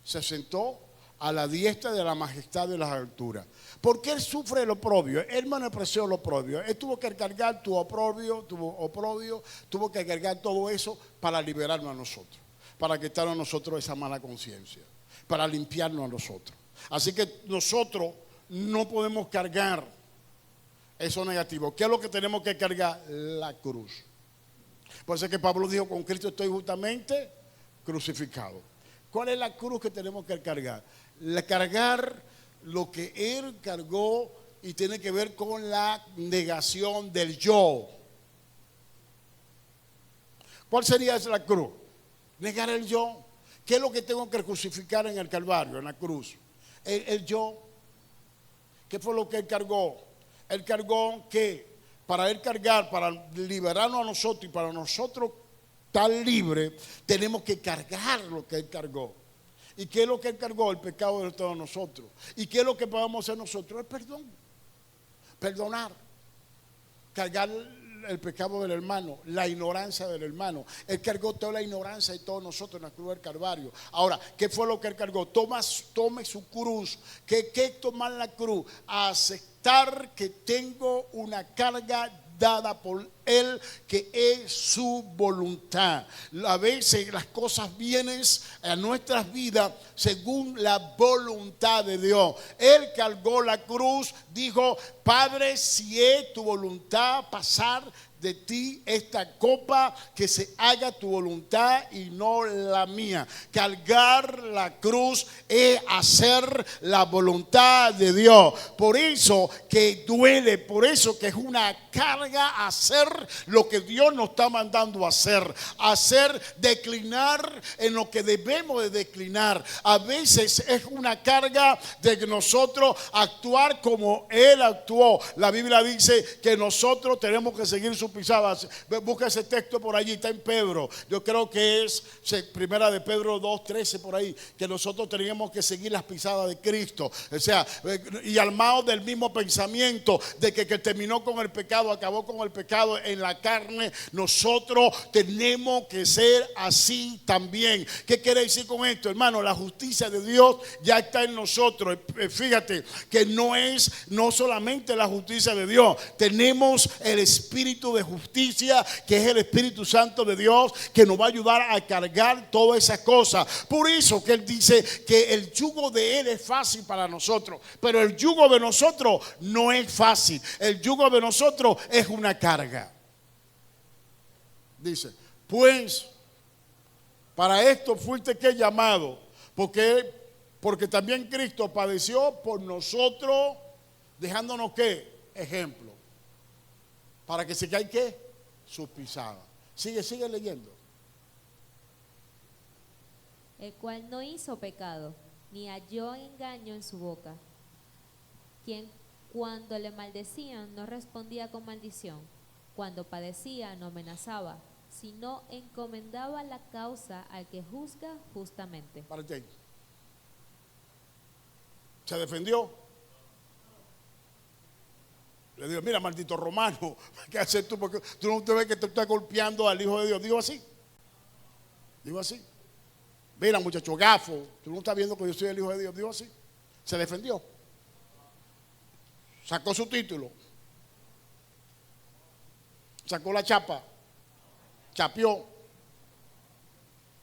se sentó a la diestra de la majestad de las alturas. ¿Por qué él sufre el oprobio? Él menospreció el oprobio. Él tuvo que cargar tu oprobio, tuvo que cargar todo eso para liberarnos a nosotros, para quitarnos a nosotros esa mala conciencia, para limpiarnos a nosotros. Así que nosotros no podemos cargar eso negativo. ¿Qué es lo que tenemos que cargar? La cruz. Por eso es que Pablo dijo, con Cristo estoy justamente crucificado. ¿Cuál es la cruz que tenemos que cargar? Cargar lo que Él cargó, y tiene que ver con la negación del yo. ¿Cuál sería esa la cruz? Negar el yo. ¿Qué es lo que tengo que crucificar en el Calvario, en la cruz? El yo. ¿Qué fue lo que Él cargó? Él cargó que para Él cargar, para liberarnos a nosotros y para nosotros estar libres, tenemos que cargar lo que Él cargó. ¿Y qué es lo que Él cargó? El pecado de todos nosotros. ¿Y qué es lo que podemos hacer nosotros? El perdón. Perdonar. Cargar el pecado del hermano, la ignorancia del hermano. Él cargó toda la ignorancia de todos nosotros en la cruz del Calvario. Ahora, ¿qué fue lo que Él cargó? Tome su cruz. ¿Qué es tomar la cruz? Aceptar que tengo una carga dada por Él, que es su voluntad. A veces las cosas vienen a nuestras vidas según la voluntad de Dios. Él cargó la cruz, dijo, Padre, si es tu voluntad pasar de ti esta copa, que se haga tu voluntad y no la mía. Cargar la cruz es hacer la voluntad de Dios. Por eso que duele, por eso que es una carga hacer lo que Dios nos está mandando a hacer, declinar en lo que debemos de declinar. A veces es una carga de que nosotros actuar como Él actuó. La Biblia dice que nosotros tenemos que seguir su pisadas. Busca ese texto por allí, está en Pedro. Yo creo que es primera de Pedro 2:13 por ahí, que nosotros teníamos que seguir las pisadas de Cristo. O sea, y armados del mismo pensamiento de que terminó con el pecado, acabó con el pecado en la carne, nosotros tenemos que ser así también. ¿Qué quiere decir con esto, hermano? La justicia de Dios ya está en nosotros. Fíjate que no solamente la justicia de Dios, tenemos el espíritu de justicia, que es el Espíritu Santo de Dios, que nos va a ayudar a cargar todas esas cosas. Por eso que Él dice que el yugo de Él es fácil para nosotros, pero el yugo de nosotros no es fácil. El yugo de nosotros es una carga. Dice, pues para esto fuiste que llamado, porque también Cristo padeció por nosotros, dejándonos ¿qué? Ejemplo, para que se caiga ¿qué? Sus pisadas. Sigue leyendo. El cual no hizo pecado, ni halló engaño en su boca, quien cuando le maldecían no respondía con maldición, cuando padecía no amenazaba, sino encomendaba la causa al que juzga justamente. Párate ahí. Se defendió. Le digo, mira, maldito romano, ¿qué haces tú? Porque tú no te ves que te estás golpeando al Hijo de Dios. Digo así. Mira, muchacho gafo, tú no estás viendo que yo soy el hijo de Dios. Dijo así. Se defendió. Sacó su título. Sacó la chapa. Chapeó.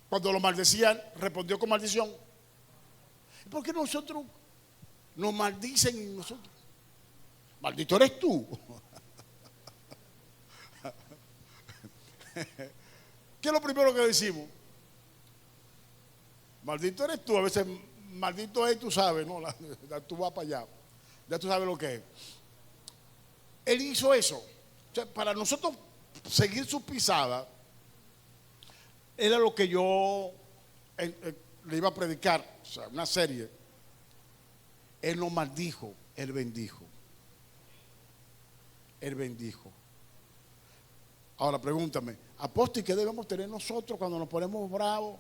Cuando lo maldecían, respondió con maldición. ¿Por qué nosotros nos maldicen y nosotros? Maldito eres tú. ¿Qué es lo primero que decimos? Maldito eres tú. A veces maldito es, tú sabes, ¿no? Tú vas para allá. Ya tú sabes lo que es. Él hizo eso. O sea, para nosotros seguir su pisada, era lo que yo le iba a predicar. O sea, una serie. Él no maldijo, él bendijo. Él bendijo. Ahora pregúntame, apóstol, ¿qué debemos tener nosotros cuando nos ponemos bravos?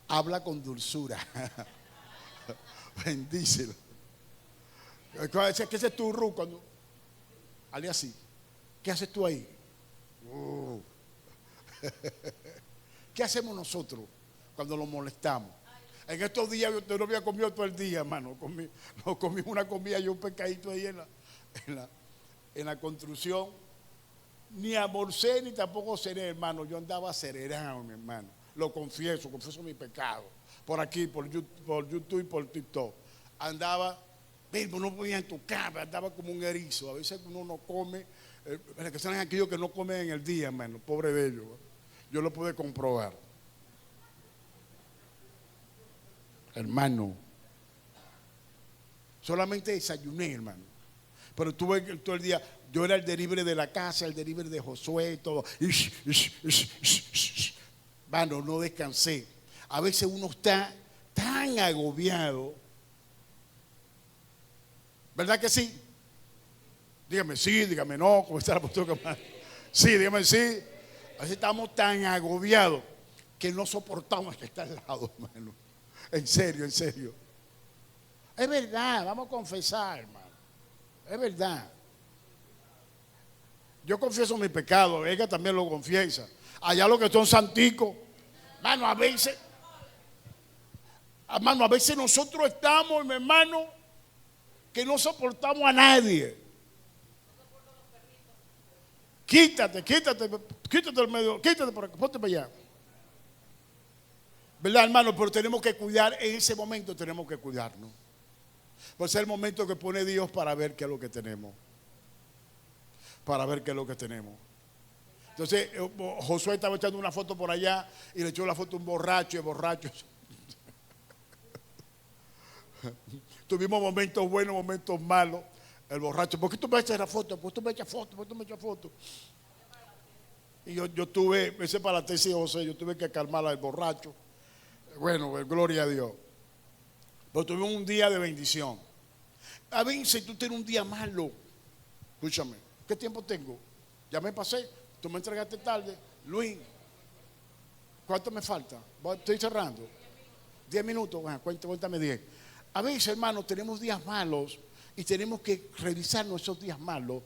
Habla con dulzura. Bendícelo. ¿Qué haces tú, Ru? Cuando hale así. ¿Qué haces tú ahí? ¿Qué hacemos nosotros cuando lo molestamos? En estos días yo no había comido todo el día, hermano. Comí una comida y un pescadito ahí en la construcción. Ni almorcé ni tampoco cené, hermano. Yo andaba acelerado, mi hermano. Lo confieso mi pecado. Por aquí, por YouTube y por TikTok. Andaba, mismo no podía tocar, andaba como un erizo. A veces uno no come, que son aquellos que no comen en el día, hermano. Pobre de ellos. Yo lo pude comprobar. Hermano, solamente desayuné, hermano. Pero tuve todo el día, yo era el delivery de la casa, el delivery de Josué, todo. Hermano, no descansé. A veces uno está tan agobiado. ¿Verdad que sí? Dígame sí, dígame no, como está la postura. Sí, dígame sí. A veces estamos tan agobiados que no soportamos que está al lado, hermano. En serio, en serio. Es verdad, vamos a confesar, hermano. Es verdad. Yo confieso mi pecado, ella también lo confiesa. Allá los que son santicos, hermano, a veces nosotros estamos, mi hermano, que no soportamos a nadie. Quítate del medio, quítate por aquí, ponte para allá. ¿Verdad, hermano? Pero tenemos que cuidar, en ese momento tenemos que cuidarnos. Pues es el momento que pone Dios para ver qué es lo que tenemos. Para ver qué es lo que tenemos. Entonces, Josué estaba echando una foto por allá y le echó la foto a un borracho y el borracho. Tuvimos momentos buenos, momentos malos. El borracho, ¿por qué tú me echas la foto? ¿Por qué tú me echas foto? ¿Por qué tú me echas foto? Y yo tuve, me hice para la tesis de José, yo tuve que calmar al borracho. Bueno, gloria a Dios. Pero tuvimos un día de bendición. A veces si tú tienes un día malo, escúchame, ¿qué tiempo tengo? Ya me pasé, tú me entregaste tarde. Luis, ¿cuánto me falta? Estoy cerrando. 10 minutos, bueno, cuéntame 10. A veces, hermano, tenemos días malos y tenemos que revisar nuestros días malos,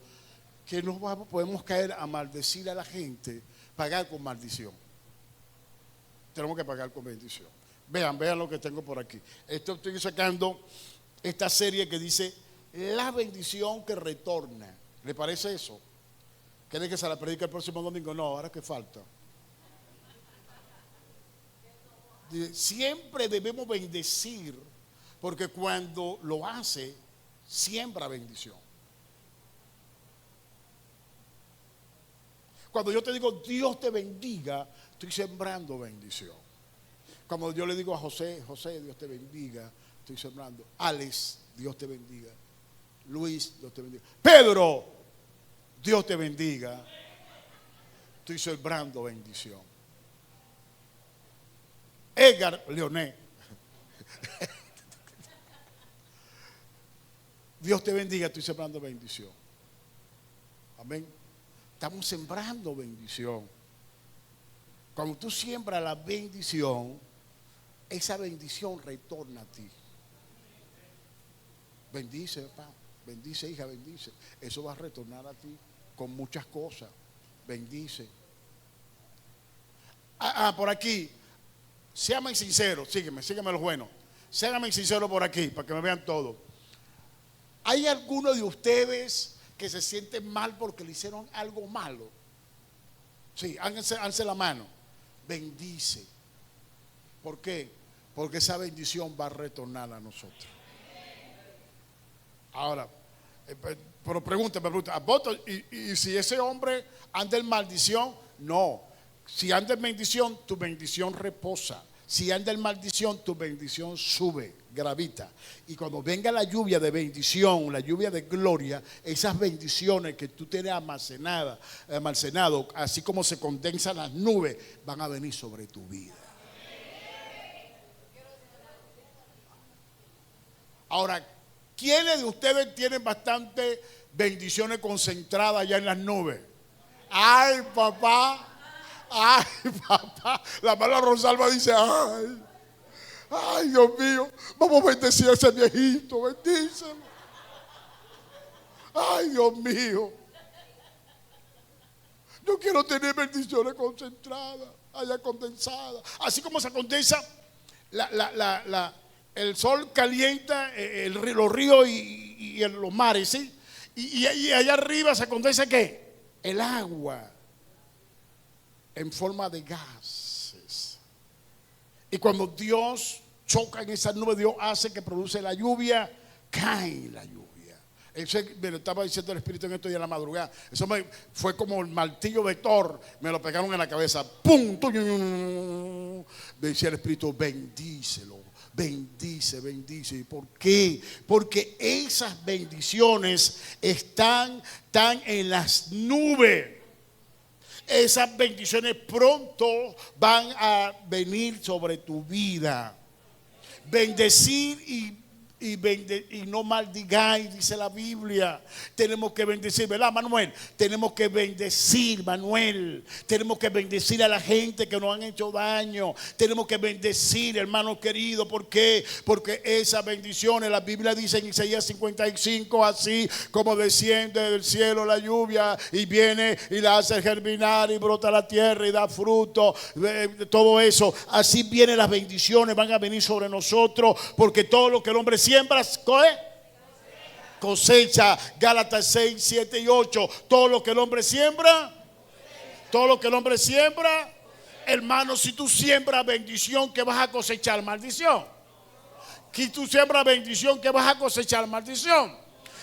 que no podemos caer a maldecir a la gente, pagar con maldición. Tenemos que pagar con bendición. Vean lo que tengo por aquí. Estoy sacando esta serie que dice La bendición que retorna. ¿Le parece eso? ¿Quiere que se la predique el próximo domingo? No, ahora que falta. Siempre debemos bendecir, porque cuando lo hace, siembra bendición. Cuando yo te digo Dios te bendiga, estoy sembrando bendición. Cuando yo le digo a José, Dios te bendiga, estoy sembrando. Alex, Dios te bendiga. Luis, Dios te bendiga. Pedro, Dios te bendiga. Estoy sembrando bendición. Edgar, Leoné. Dios te bendiga, estoy sembrando bendición. Amén. Estamos sembrando bendición. Cuando tú siembras la bendición, esa bendición retorna a ti. Bendice, papá. Bendice, hija, bendice. Eso va a retornar a ti con muchas cosas. Bendice. Por aquí. Sean sinceros, sígueme los buenos. Séanme sinceros por aquí, para que me vean todo. ¿Hay alguno de ustedes que se sienten mal porque le hicieron algo malo? Sí, háganse la mano. Bendice. ¿Por qué? Porque esa bendición va a retornar a nosotros. Ahora, pero pregúntame, ¿y si ese hombre anda en maldición? No. Si anda en bendición, tu bendición reposa. Si anda en maldición, tu bendición sube, gravita. Y cuando venga la lluvia de bendición, la lluvia de gloria, esas bendiciones que tú tienes almacenado, así como se condensan las nubes, van a venir sobre tu vida. Ahora, ¿quiénes de ustedes tienen bastante bendiciones concentradas allá en las nubes? ¡Ay, papá! ¡Ay, papá! La mala Rosalba dice, ¡ay! ¡Ay, Dios mío! Vamos a bendecir a ese viejito, bendícelo. ¡Ay, Dios mío! Yo quiero tener bendiciones concentradas, allá condensadas. Así como se condensa el sol calienta los ríos y los mares, ¿sí? Y allá arriba se condensa ¿qué? El agua en forma de gases. Y cuando Dios choca en esa nube, Dios hace que produce la lluvia, cae la lluvia. Eso me lo estaba diciendo el Espíritu en estos días de la madrugada. Eso fue como el martillo de Thor, me lo pegaron en la cabeza. ¡Pum! Me decía el Espíritu, bendícelo. Bendice. ¿Y por qué? Porque esas bendiciones están en las nubes. Esas bendiciones pronto van a venir sobre tu vida. Bendecir y no maldigáis, dice la Biblia. Tenemos que bendecir, ¿verdad, Manuel? Tenemos que bendecir, Manuel. Tenemos que bendecir a la gente que nos han hecho daño. Tenemos que bendecir, hermano querido. ¿Por qué? Porque esas bendiciones, la Biblia dice en Isaías 55, así como desciende del cielo la lluvia y viene y la hace germinar y brota la tierra y da fruto, todo eso, así vienen las bendiciones, van a venir sobre nosotros, porque todo lo que el hombre siembra, cosecha. Gálatas 6, 7 y 8. Todo lo que el hombre siembra, todo lo que el hombre siembra, hermano, si tú siembras bendición, ¿qué vas a cosechar? Maldición. Si tú siembras bendición, ¿qué vas a cosechar? Maldición.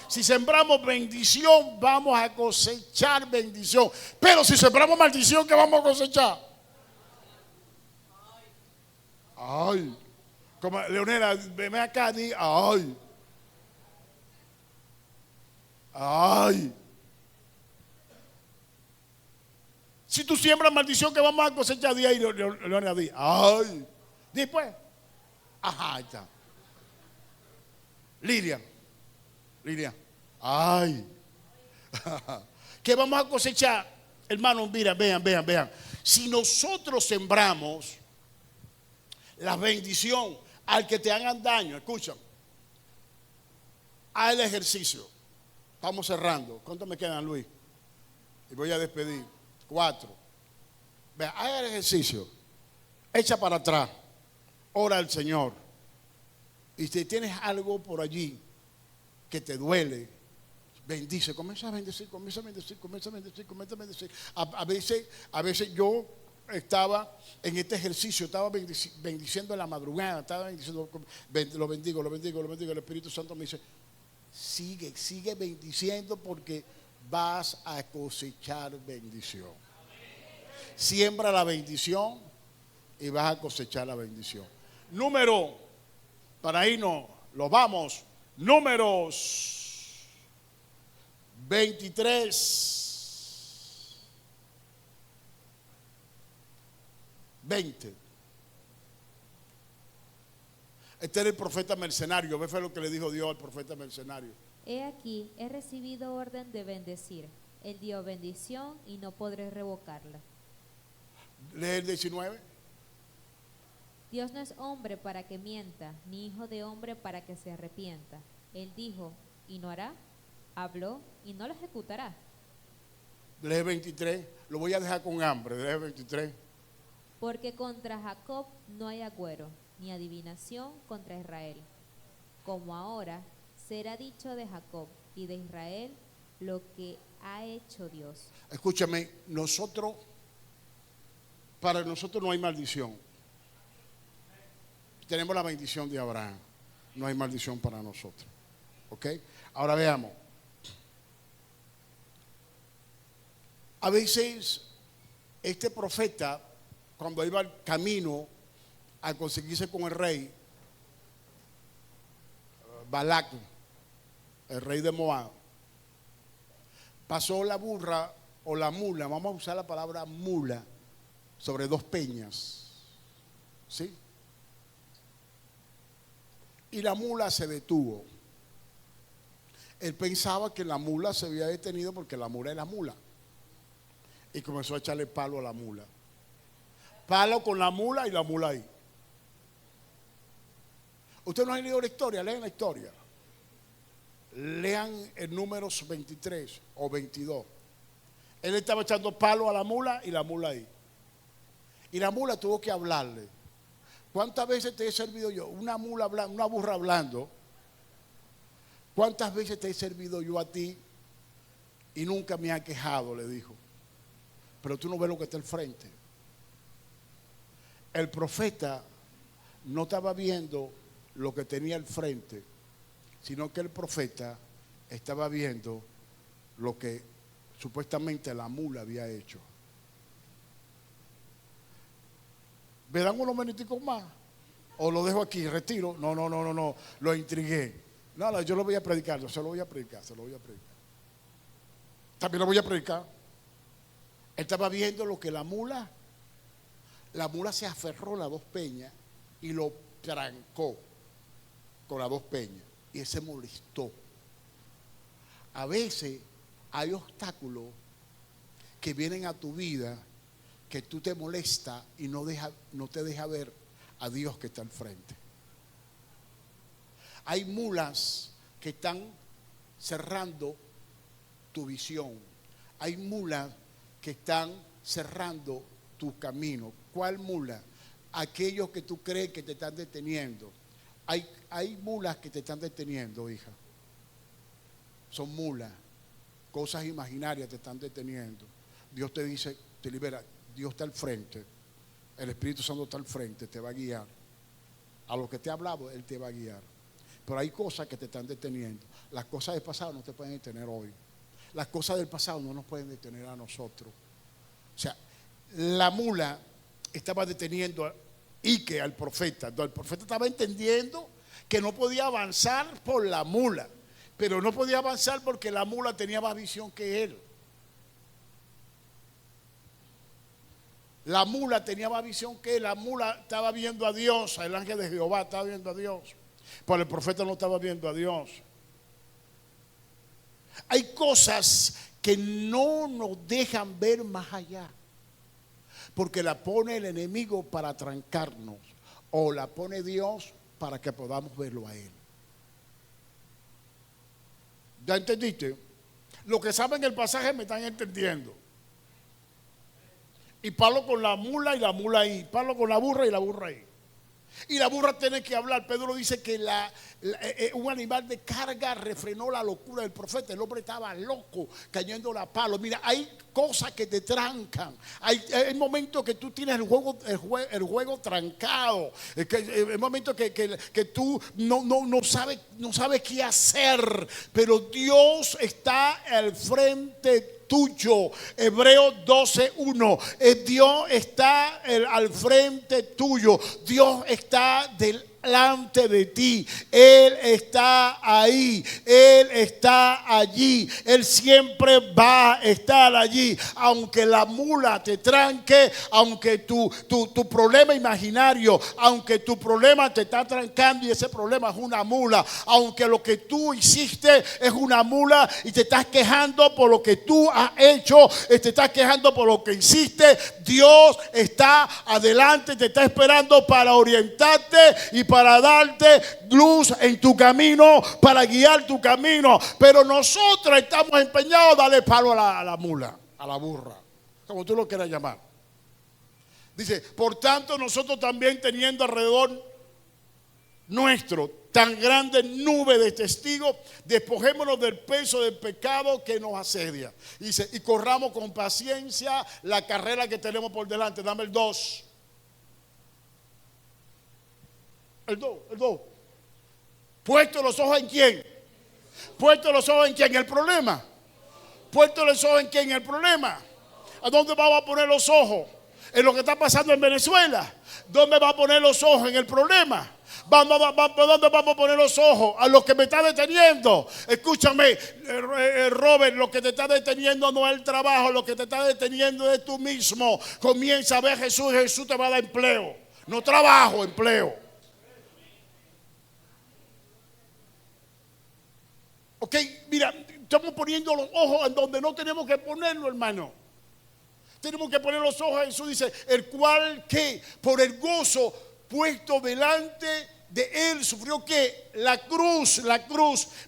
Si sembramos bendición, vamos a cosechar bendición. Pero si sembramos maldición, ¿qué vamos a cosechar? Ay. Como Leonela, ven acá, di, ay. Si tú siembras maldición, que vamos a cosechar día y Leonela, di, ay. Después, ajá, ahí está. Lidia, ay. ¿Qué vamos a cosechar? Hermanos, mira, vean. Si nosotros sembramos la bendición al que te hagan daño, escucha, haz el ejercicio. Estamos cerrando. ¿Cuánto me quedan, Luis? Y voy a despedir. 4. Vea, haz el ejercicio. Echa para atrás. Ora al Señor. Y si tienes algo por allí que te duele, bendice. Comienza a bendecir. A veces yo estaba en este ejercicio, estaba bendiciendo en la madrugada, estaba bendiciendo, lo bendigo. El Espíritu Santo me dice, sigue bendiciendo porque vas a cosechar bendición. Siembra la bendición y vas a cosechar la bendición. Número, para irnos, los vamos, números 23. 20. Este era el profeta mercenario. ¿Ves lo que le dijo Dios al profeta mercenario? He aquí, he recibido orden de bendecir. Él dio bendición y no podré revocarla. Lee el 19. Dios no es hombre para que mienta, ni hijo de hombre para que se arrepienta. Él dijo y no hará, habló y no lo ejecutará. Lee 23. Lo voy a dejar con hambre. Lee 23. Porque contra Jacob no hay agüero, ni adivinación contra Israel. Como ahora será dicho de Jacob y de Israel lo que ha hecho Dios. Escúchame, para nosotros no hay maldición. Tenemos la bendición de Abraham. No hay maldición para nosotros. ¿Ok? Ahora veamos. A veces este profeta, cuando iba al camino a conseguirse con el rey Balac, el rey de Moab, pasó la burra o la mula, vamos a usar la palabra mula, sobre dos peñas, ¿sí? Y la mula se detuvo. Él pensaba que la mula se había detenido porque la mula era mula. Y comenzó a echarle palo a la mula. Palo con la mula y la mula ahí. Usted no ha leído la historia, lean la historia. Lean el Números 23 o 22. Él estaba echando palo a la mula y la mula ahí. Y la mula tuvo que hablarle. ¿Cuántas veces te he servido yo? Una mula hablando, una burra hablando. ¿Cuántas veces te he servido yo a ti y nunca me ha quejado? Le dijo. Pero tú no ves lo que está al frente. El profeta no estaba viendo lo que tenía al frente, sino que el profeta estaba viendo lo que supuestamente la mula había hecho. ¿Me dan unos minuticos más? ¿O lo dejo aquí, retiro? No, lo intrigué. No, yo lo voy a predicar, yo se lo voy a predicar. También lo voy a predicar. Él estaba viendo lo que la mula se aferró a las dos peñas y lo trancó con las dos peñas. Y él se molestó. A veces hay obstáculos que vienen a tu vida que tú te molesta y no te deja ver a Dios que está al frente. Hay mulas que están cerrando tu visión. Hay mulas que están cerrando tu camino. ¿Cuál mula? Aquellos que tú crees que te están deteniendo. Hay mulas que te están deteniendo, hija. Son mulas. Cosas imaginarias te están deteniendo. Dios te dice, te libera. Dios está al frente. El Espíritu Santo está al frente, te va a guiar. A lo que te ha hablado, Él te va a guiar. Pero hay cosas que te están deteniendo. Las cosas del pasado no te pueden detener hoy. Las cosas del pasado no nos pueden detener a nosotros. O sea, la mula estaba deteniendo al profeta. El profeta estaba entendiendo que no podía avanzar por la mula, pero no podía avanzar porque la mula tenía más visión que él. La mula tenía más visión que él. La mula estaba viendo a Dios, el ángel de Jehová estaba viendo a Dios, pero el profeta no estaba viendo a Dios. Hay cosas que no nos dejan ver más allá, porque la pone el enemigo para trancarnos, o la pone Dios para que podamos verlo a Él. ¿Ya entendiste? Los que saben el pasaje me están entendiendo. Y Pablo con la mula y la mula ahí. Pablo con la burra y la burra ahí. Y la burra tiene que hablar. Pedro dice que un animal de carga refrenó la locura del profeta. El hombre estaba loco, cayendo a palo. Mira, hay cosas que te trancan. Hay momentos que tú tienes el juego trancado. Hay momentos que tú no sabes qué hacer. Pero Dios está al frente tuyo. Hebreos 12:1. Dios está al frente tuyo. Dios está delante de ti. Él está ahí. Él está allí. Él siempre va a estar allí. Aunque la mula te tranque, aunque tu problema imaginario, aunque tu problema te está trancando y ese problema es una mula, aunque lo que tú hiciste es una mula y te estás quejando por lo que tú has hecho, te estás quejando por lo que hiciste, Dios está adelante, te está esperando para orientarte y para darte luz en tu camino, para guiar tu camino. Pero nosotros estamos empeñados a darle palo a la mula, a la burra, como tú lo quieras llamar. Dice, por tanto nosotros también teniendo alrededor nuestro tan grande nube de testigos, despojémonos del peso del pecado que nos asedia. Dice, y corramos con paciencia la carrera que tenemos por delante. Dame el 2. El 2. Puesto los ojos en quién. Puesto los ojos en quién. El problema. Puesto los ojos en quién. El problema. ¿A dónde vamos a poner los ojos? En lo que está pasando en Venezuela. ¿Dónde va a poner los ojos? En el problema. ¿Dónde vamos a poner los ojos? A lo que me está deteniendo. Escúchame, Robert, lo que te está deteniendo no es el trabajo, lo que te está deteniendo es tú mismo. Comienza a ver a Jesús y Jesús te va a dar empleo. No trabajo, empleo. Ok, mira, estamos poniendo los ojos en donde no tenemos que ponerlo, hermano. Tenemos que poner los ojos a Jesús, dice, el cual que por el gozo puesto delante de él sufrió que la cruz,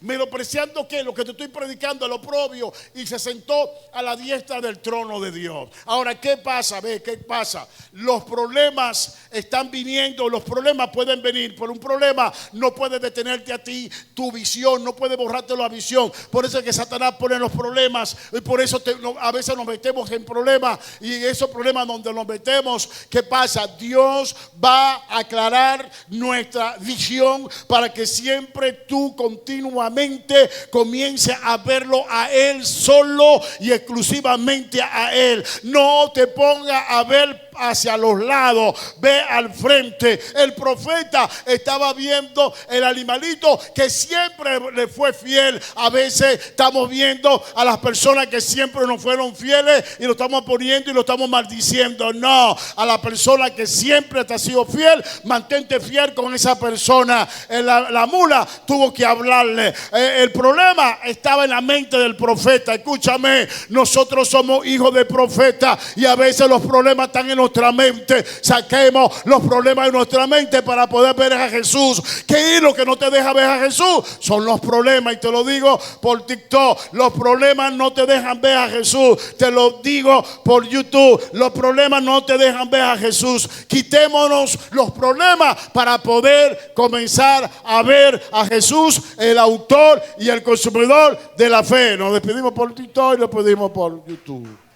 menospreciando que lo que te estoy predicando, el oprobio, y se sentó a la diestra del trono de Dios. Ahora, ¿qué pasa? ¿Qué pasa? Los problemas están viniendo, los problemas pueden venir, pero un problema no puede detenerte a ti, tu visión, no puede borrarte la visión. Por eso es que Satanás pone los problemas, y por eso a veces nos metemos en problemas, y esos problemas donde nos metemos, ¿qué pasa? Dios va a aclarar nuestra visión para que siempre tú continuamente comiences a verlo a Él solo y exclusivamente a Él. No te pongas a ver hacia los lados, ve al frente. El profeta estaba viendo el animalito que siempre le fue fiel. A veces estamos viendo a las personas que siempre nos fueron fieles y lo estamos poniendo y lo estamos maldiciendo. No, a la persona que siempre te ha sido fiel, mantente fiel con esa persona. La mula tuvo que hablarle. El problema estaba en la mente del profeta. Escúchame, nosotros somos hijos de profeta y a veces los problemas están en nuestra mente. Saquemos los problemas de nuestra mente para poder ver a Jesús. ¿Qué es lo que no te deja ver a Jesús? Son los problemas, y te lo digo por TikTok. Los problemas no te dejan ver a Jesús. Te lo digo por YouTube. Los problemas no te dejan ver a Jesús. Quitémonos los problemas para poder comenzar a ver a Jesús, el autor y el consumidor de la fe. Nos despedimos por TikTok y nos despedimos por YouTube.